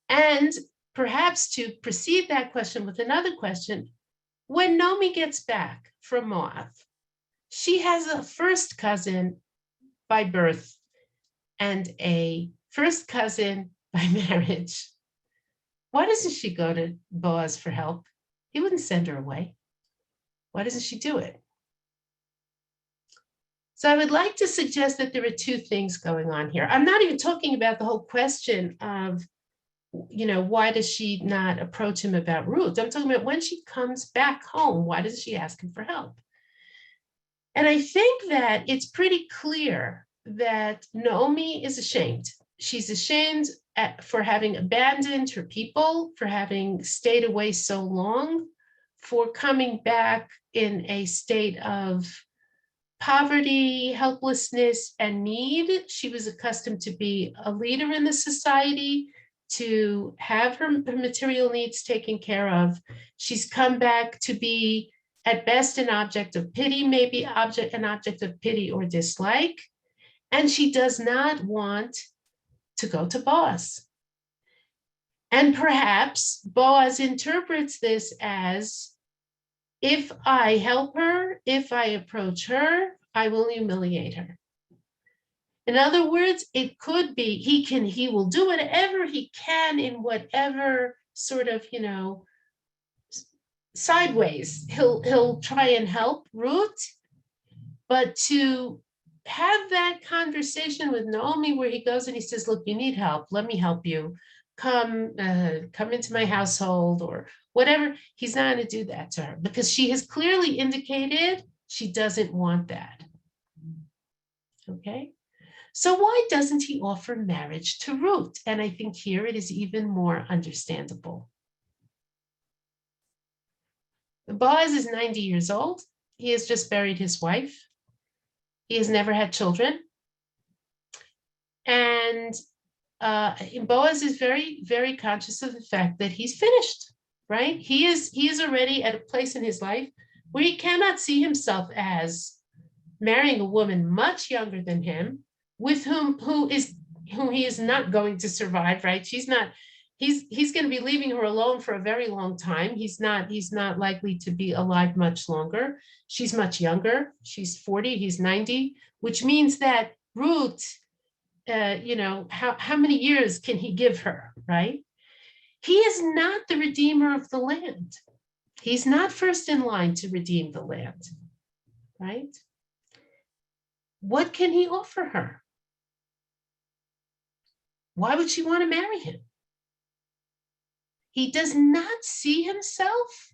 Speaker 1: And perhaps to precede that question with another question, when Naomi gets back from Moab, she has a first cousin by birth and a first cousin by marriage. Why doesn't she go to Boaz for help? He wouldn't send her away. Why doesn't she do it? So I would like to suggest that there are two things going on here. I'm not even talking about the whole question of, why does she not approach him about Ruth? I'm talking about when she comes back home, why doesn't she ask him for help? And I think that it's pretty clear that Naomi is ashamed. She's ashamed for having abandoned her people, for having stayed away so long, for coming back in a state of poverty, helplessness, and need. She was accustomed to be a leader in the society, to have her material needs taken care of. She's come back to be, at best, an object of pity, maybe an object of pity or dislike. And she does not want to go to Boaz. And perhaps Boaz interprets this as, if I help her, if I approach her, I will humiliate her. In other words, it could be he will do whatever he can in whatever sort of, sideways he'll try and help Ruth, but to have that conversation with Naomi where he goes and he says, look, you need help, let me help you, come into my household or whatever, he's not going to do that to her because she has clearly indicated she doesn't want that. Okay, so why doesn't he offer marriage to Ruth? And I think here it is even more understandable. Boaz is 90 years old. He has just buried his wife. He has never had children. And Boaz is very, very conscious of the fact that he's finished, right? He is already at a place in his life where he cannot see himself as marrying a woman much younger than him, with whom he is not going to survive, right? He's going to be leaving her alone for a very long time. He's not likely to be alive much longer. She's much younger. She's 40, he's 90, which means that Ruth, how many years can he give her, right? He is not the redeemer of the land. He's not first in line to redeem the land, right? What can he offer her? Why would she want to marry him? He does not see himself.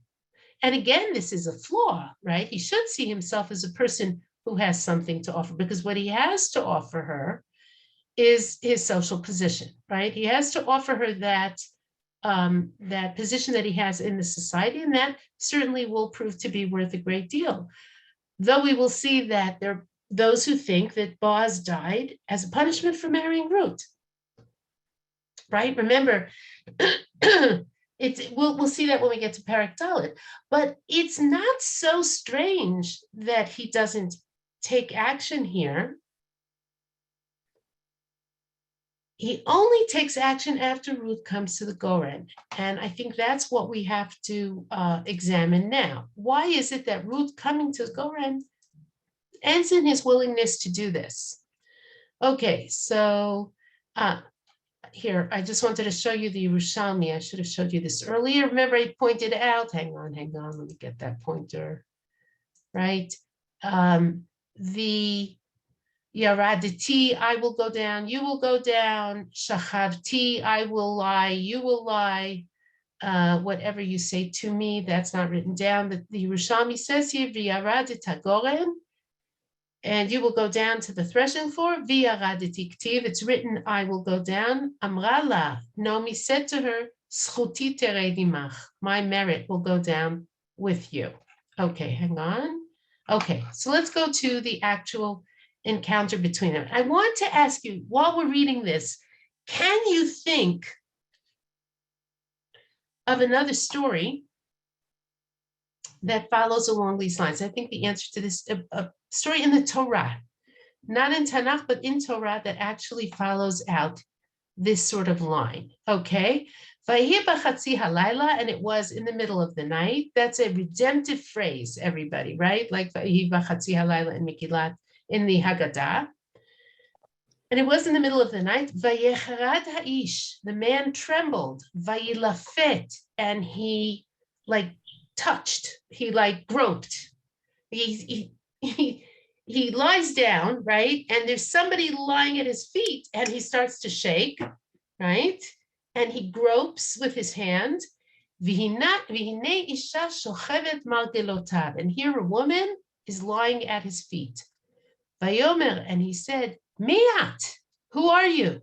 Speaker 1: And again, this is a flaw, right? He should see himself as a person who has something to offer, because what he has to offer her is his social position, right? He has to offer her that position that he has in the society, and that certainly will prove to be worth a great deal. Though we will see that there are those who think that Boaz died as a punishment for marrying Ruth, right? Remember, we'll see that when we get to Perek Dalet, but it's not so strange that he doesn't take action here. He only takes action after Ruth comes to the Goren. And I think that's what we have to examine now. Why is it that Ruth coming to the Goren ends in his willingness to do this? Okay, so here, I just wanted to show you the Urushimi. I should have showed you this earlier. Remember, I pointed out, hang on, let me get that pointer, right? The Yaraditi, I will go down, you will go down. Shachavti, I will lie, you will lie. Whatever you say to me, that's not written down. The Urushimi says here, V'yaradit hagoren, and you will go down to the threshing floor. V'yaraditi ktiv, it's written, I will go down. Amrala, Naomi said to her, Schuti tered imach, my merit will go down with you. Okay, hang on. Okay, so let's go to the actual encounter between them. I want to ask you, while we're reading this, can you think of another story that follows along these lines? I think the answer to this, a story in the Torah, not in Tanach, but in Torah, that actually follows out this sort of line, okay? Vayhi b'chatzi halayla, and it was in the middle of the night. That's a redemptive phrase, everybody, right? Like vayhi b'chatzi halayla in Megillat, in the Haggadah. And it was in the middle of the night. Vayecharad ha'ish, the man trembled. Vayilafet, and he like touched, he like groped. He lies down, right? And there's somebody lying at his feet, and he starts to shake, right? And he gropes with his hand. And here a woman is lying at his feet. Vayomer, and he said, Miat, who are you?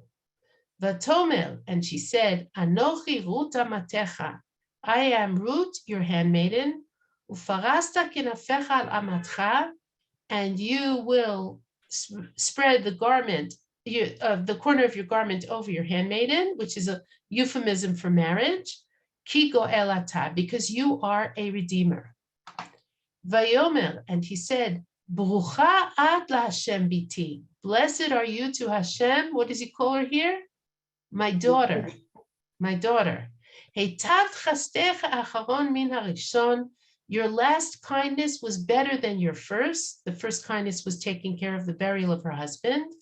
Speaker 1: Vatomer, and she said, Anochi Rut amatecha, I am Rut, your handmaiden. Ufarasta kinafecha al amatcha, and you will spread the garment, the corner of your garment over your handmaiden, which is a euphemism for marriage. Ki goel ata, because you are a redeemer. Vayomer, and he said, Brucha ad laHashem biti. Blessed are you to Hashem. What does he call her here? My daughter. My daughter. Heitav chastecha acharon min harishon. Your last kindness was better than your first. The first kindness was taking care of the burial of her husband.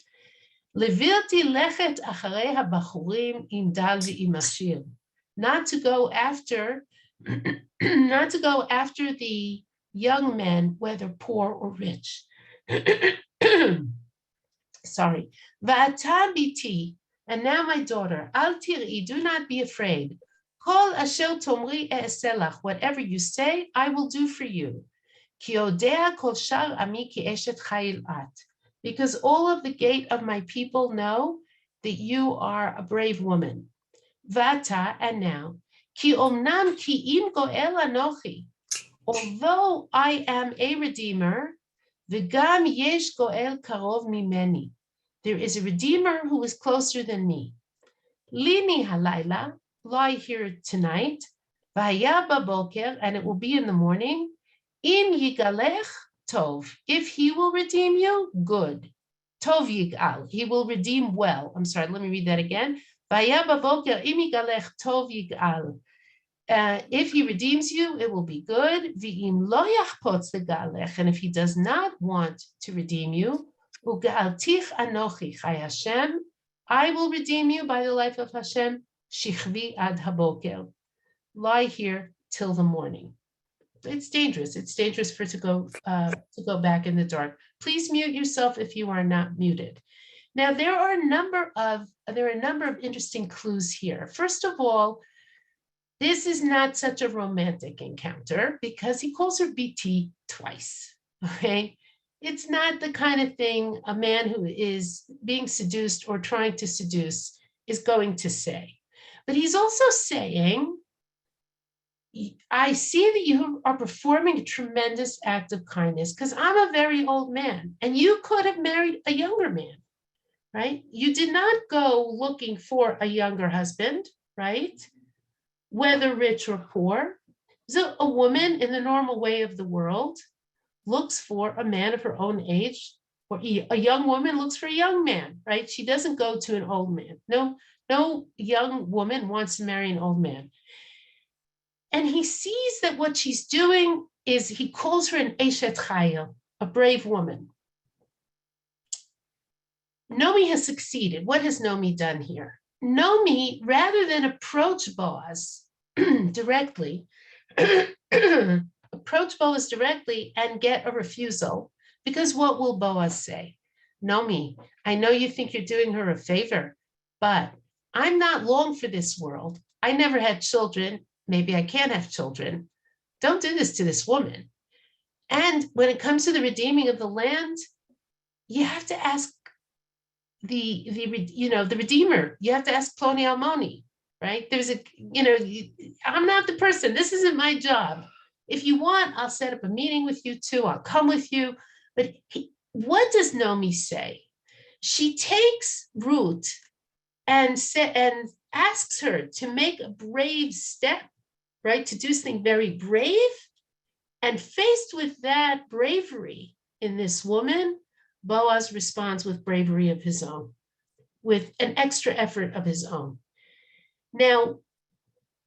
Speaker 1: Levirti lechet acharei habachurim im dal v'im ashir. Not to go after the young men, whether poor or rich. Sorry. Va'ata biti, and now my daughter, al tir'i, do not be afraid. Kol asher tomri e'eselach, whatever you say, I will do for you. Ki odea kol shar ami ki eshet chayil at, because all of the gate of my people know that you are a brave woman. Vata, and now, ki omnam ki im goel anochi, although I am a redeemer, v'gam yesh goel karov mimeni, there is a redeemer who is closer than me. Lini halayla, lie here tonight, v'haya baboker, and it will be in the morning, im yigalech tov, if he will redeem you, good. Tov yigal, he will redeem well. I'm sorry, let me read that again. V'haya baboker, im yigalech tov yigal. If he redeems you, it will be good. V'im lo yachpotz legalech, and if he does not want to redeem you, u'ga'altich anochi chai Hashem, I will redeem you by the life of Hashem. Shichvi ad haboker, lie here till the morning. It's dangerous. It's dangerous for to go back in the dark. Please mute yourself if you are not muted. Now there are a number of interesting clues here. First of all, this is not such a romantic encounter because he calls her BT twice. Okay, it's not the kind of thing a man who is being seduced or trying to seduce is going to say. But he's also saying, I see that you are performing a tremendous act of kindness because I'm a very old man and you could have married a younger man, right? You did not go looking for a younger husband, right? Whether rich or poor. So a woman in the normal way of the world looks for a man of her own age, or a young woman looks for a young man, right? She doesn't go to an old man. No young woman wants to marry an old man. And he sees that what she's doing is, he calls her an Eshet Chayil, a brave woman. Nomi has succeeded. What has Nomi done here? Nomi, rather than approach Boaz directly, and get a refusal, because what will Boaz say? Nomi, I know you think you're doing her a favor, but I'm not long for this world. I never had children. Maybe I can't have children. Don't do this to this woman. And when it comes to the redeeming of the land, you have to ask the redeemer. You have to ask Ploni Almoni, right? I'm not the person. This isn't my job. If you want, I'll set up a meeting with you too. I'll come with you. But what does Naomi say? She takes Ruth and asks her to make a brave step, right? To do something very brave. And faced with that bravery in this woman, Boaz responds with bravery of his own, with an extra effort of his own. Now,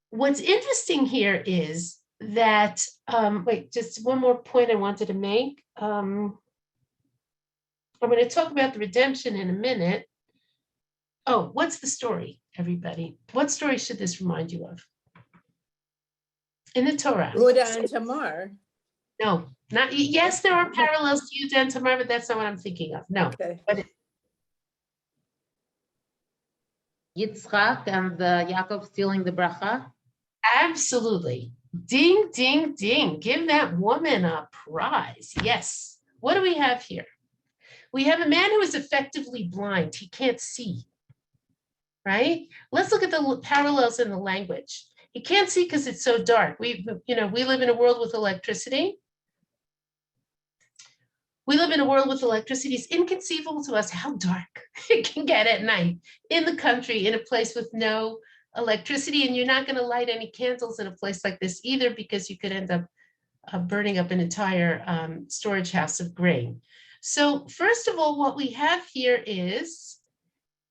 Speaker 1: what's interesting here is that, just one more point I wanted to make. I'm going to talk about the redemption in a minute. Oh, what's the story, everybody? What story should this remind you of? In the Torah.
Speaker 5: Yehuda and Tamar.
Speaker 1: No, not, yes, there are parallels to Yehuda and Tamar, but that's not what I'm thinking of. No.
Speaker 5: Okay.
Speaker 1: But
Speaker 6: Yitzchak and Yaakov stealing the bracha?
Speaker 1: absolutely. Ding, ding, ding. Give that woman a prize. Yes. What do we have here? We have a man who is effectively blind. He can't see, right? Let's look at the parallels in the language. He can't see because it's so dark. We live in a world with electricity. We live in a world with electricity. It's inconceivable to us how dark it can get at night in the country, in a place with no electricity. And you're not going to light any candles in a place like this either, because you could end up burning up an entire storage house of grain. So first of all, what we have here is,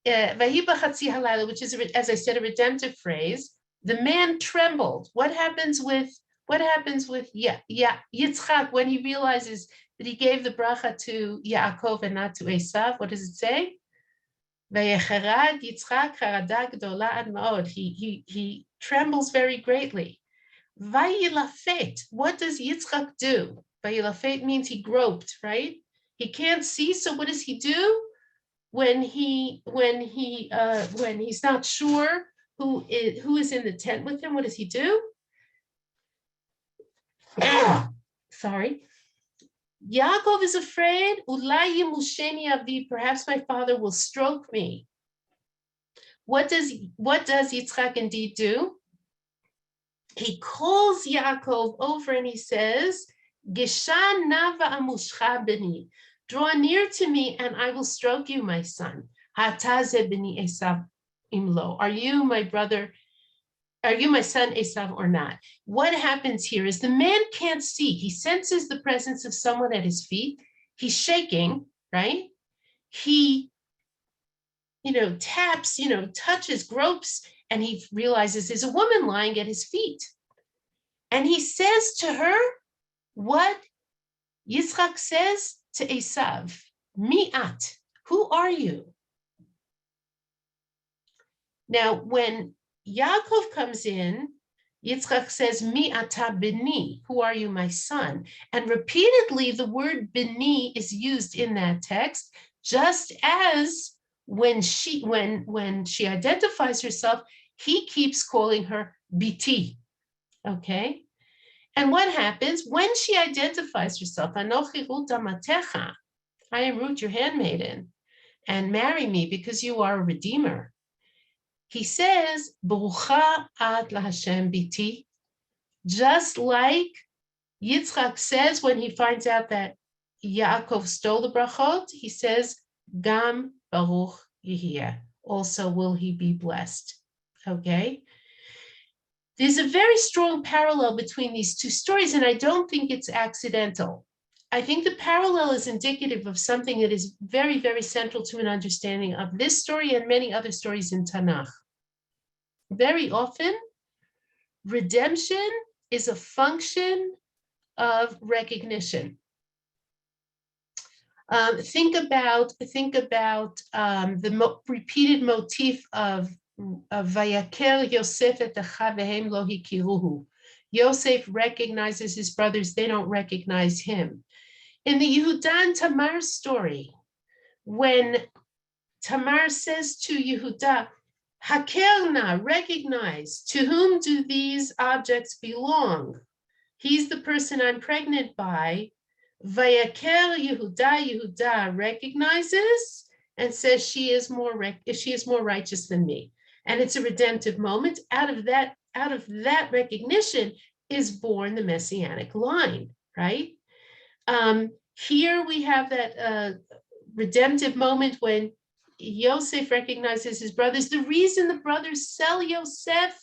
Speaker 1: which is, as I said, a redemptive phrase. The man trembled. What happens with Yitzchak when he realizes that he gave the bracha to Yaakov and not to Esav? What does it say? He trembles very greatly. Vayilafet. What does Yitzchak do? Vayilafet means he groped, right? He can't see. So what does he do when he's not sure who is in the tent with him? What does he do? Sorry. Yaakov is afraid. Ulai yimusheni avi. Perhaps my father will stroke me. What does Yitzchak indeed do? He calls Yaakov over and he says, Geshan nava amushcha beni. Draw near to me and I will stroke you, my son. Hataze beni Esav imlo. Are you my brother? Are you my son Esav or not? What happens here is the man can't see. He senses the presence of someone at his feet. He's shaking, right? He, taps, touches, gropes, and he realizes there's a woman lying at his feet. And he says to her what Yitzchak says to Esav, Mi'at, who are you? Now, when Yaakov comes in, Yitzchak says, Mi ata beni, who are you, my son? And repeatedly, the word beni is used in that text, just as when she identifies herself, he keeps calling her biti, okay? And what happens when she identifies herself? Anochi Rut amatecha, I am Ruth, your handmaiden, and marry me because you are a redeemer. He says, Barucha at laHashem biti, just like Yitzchak says when he finds out that Yaakov stole the brachot, he says, Gam Baruch Yihiyeh, also will he be blessed, okay? There's a very strong parallel between these two stories, and I don't think it's accidental. I think the parallel is indicative of something that is very, very central to an understanding of this story and many other stories in Tanach. Very often, redemption is a function of recognition. Think about the repeated motif of Vayaker Yosef et achav vehem lo hikiruhu. Yosef recognizes his brothers; they don't recognize him. In the Yehuda and Tamar story, when Tamar says to Yehuda, Hakelna, recognize, to whom do these objects belong? He's the person I'm pregnant by. Vayaker Yehuda recognizes and says she is more righteous than me. And it's a redemptive moment. Out of that recognition, is born the Messianic line, right? Here we have that redemptive moment when Yosef recognizes his brothers. The reason the brothers sell Yosef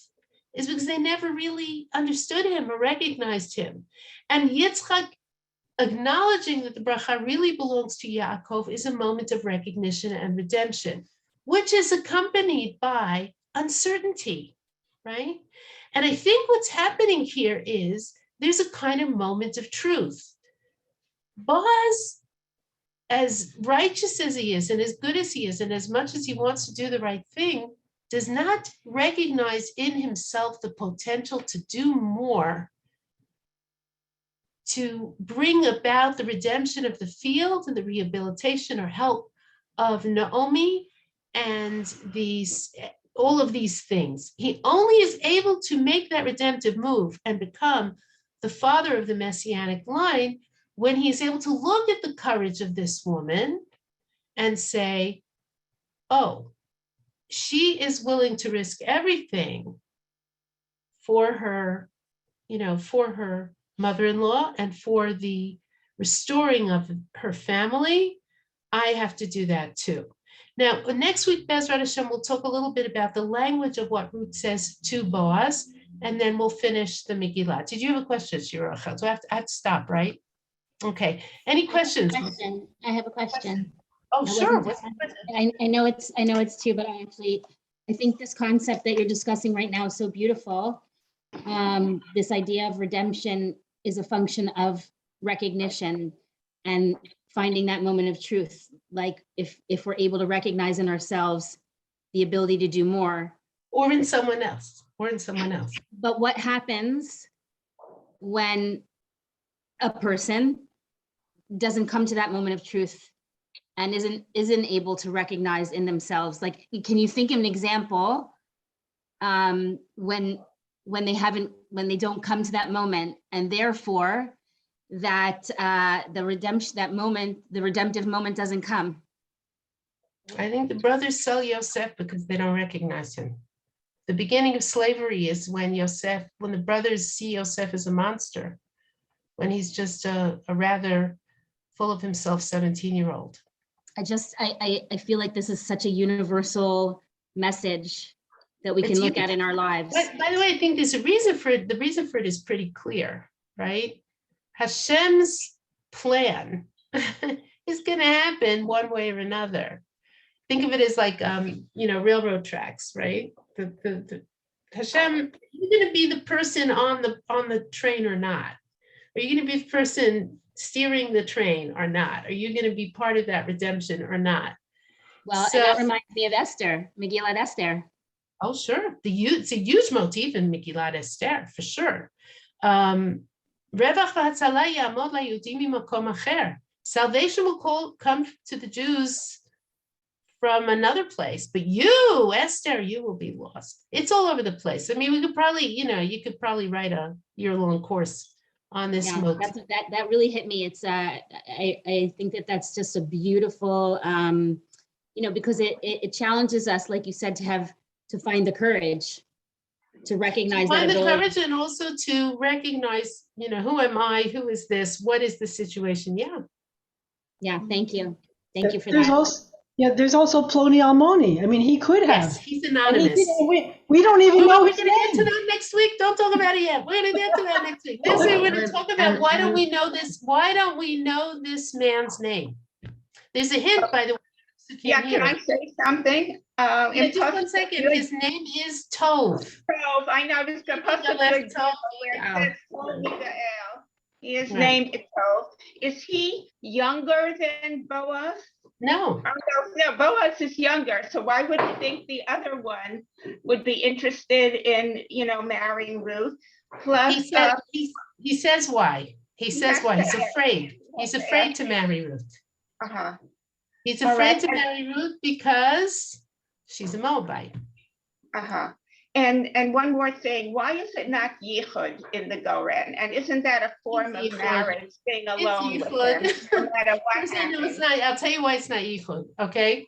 Speaker 1: is because they never really understood him or recognized him. And Yitzchak acknowledging that the bracha really belongs to Yaakov is a moment of recognition and redemption, which is accompanied by uncertainty, right? And I think what's happening here is there's a kind of moment of truth. Boaz, as righteous as he is and as good as he is and as much as he wants to do the right thing, does not recognize in himself the potential to do more to bring about the redemption of the field and the rehabilitation or help of Naomi and all of these things. He only is able to make that redemptive move and become the father of the Messianic line when he is able to look at the courage of this woman and say, oh, she is willing to risk everything for her, for her mother-in-law and for the restoring of her family. I have to do that too. Now, next week, Bezrat Hashem, we'll talk a little bit about the language of what Ruth says to Boaz, and then we'll finish the Megillah. Did you have a question, Shira? So I have to stop, right? Okay. Any questions?
Speaker 5: I have a question.
Speaker 1: Oh, sure.
Speaker 5: I know it's two, but I think this concept that you're discussing right now is so beautiful. This idea of redemption is a function of recognition and finding that moment of truth. Like if we're able to recognize in ourselves the ability to do more.
Speaker 1: Or in someone else.
Speaker 5: But what happens when a person doesn't come to that moment of truth and isn't able to recognize in themselves? Like, can you think of an example when they don't come to that moment, and therefore that the redemptive moment doesn't come?
Speaker 1: I think the brothers sell Yosef because they don't recognize him. The beginning of slavery is when the brothers see Yosef as a monster, when he's just a rather full of himself 17-year-old.
Speaker 5: I feel like this is such a universal message that we can look at in our lives.
Speaker 1: By the way, I think there's a reason for it. The reason for it is pretty clear, right? Hashem's plan is going to happen one way or another. Think of it as like, railroad tracks, right? The Hashem, are you going to be the person on the train or not? Are you going to be the person steering the train or not? Are you going to be part of that redemption or not?
Speaker 5: Well, and that reminds me of Esther, Megillat Esther.
Speaker 1: Oh, sure. It's a huge motif in Megillat Esther, for sure. Salvation will come to the Jews from another place, but you, Esther, you will be lost. It's all over the place. I mean, we could probably, you could probably write a year-long course on this motif.
Speaker 5: That really hit me. It's I think that's just a beautiful, because it challenges us, like you said, to find the courage to recognize that ability.
Speaker 1: Find the courage and also to recognize, who am I? Who is this? What is the situation?
Speaker 5: Yeah. Thank you for that.
Speaker 7: There's also Ploni Almoni. I mean, he could have.
Speaker 1: Yes, he's anonymous.
Speaker 7: We don't even know.
Speaker 1: We're going to get to that next week. Don't talk about it yet. We're going to get to that next week. Next week, we're going to talk about why don't we know this? Why don't we know this man's name? There's a hint, by the way.
Speaker 8: Can I say something?
Speaker 1: Just 1 second. His name is Tov.
Speaker 8: Tov. I know this is He is named Tov. Is he younger than Boaz?
Speaker 1: No.
Speaker 8: No, Boaz is younger. So why would you think the other one would be interested in, marrying Ruth? Plus,
Speaker 1: he says why. He says why. He's afraid. He's afraid to marry Ruth. He's afraid to marry Ruth because she's a Moabite.
Speaker 8: And one more thing, why is it not yichud in the Goren? And isn't that a form of marriage, being alone with him, no matter what happens?
Speaker 1: I'll tell you why it's not yichud, okay?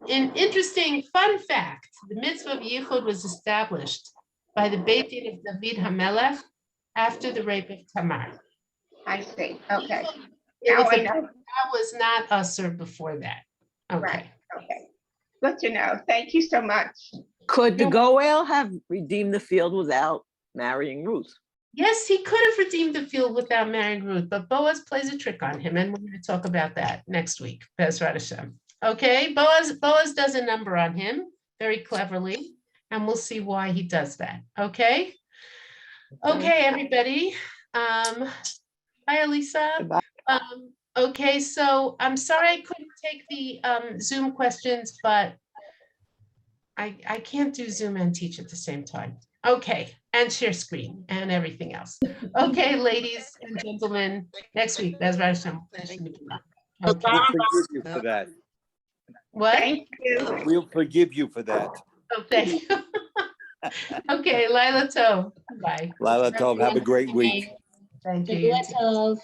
Speaker 1: An interesting fun fact, the mitzvah of yichud was established by the Beit Din of David HaMelech after the rape of Tamar.
Speaker 8: I see, okay,
Speaker 1: It
Speaker 8: now
Speaker 1: was
Speaker 8: I
Speaker 1: a-
Speaker 8: know,
Speaker 1: That was not usher before that. Okay.
Speaker 8: right, okay. Good to know, thank you so much.
Speaker 9: Could the Goel have redeemed the field without marrying Ruth?
Speaker 1: Yes, he could have redeemed the field without marrying Ruth, but Boaz plays a trick on him, and we're going to talk about that next week. Bezrat Hashem. Okay, Boaz does a number on him very cleverly, and we'll see why he does that. Okay. Okay, everybody. Bye, Elisa.
Speaker 9: Goodbye.
Speaker 1: Okay, so I'm sorry I couldn't take the Zoom questions, but I can't do Zoom and teach at the same time. Okay, and share screen and everything else. Okay, ladies and gentlemen, next week, Bezrat Hashem. Okay.
Speaker 10: We'll forgive you for that.
Speaker 1: What?
Speaker 8: Thank you.
Speaker 10: We'll forgive you for that.
Speaker 1: Oh, thank you. Okay, Lila Tov. Bye.
Speaker 10: Lila Tov, have a great week.
Speaker 1: Thank you.
Speaker 5: Shavua Tov.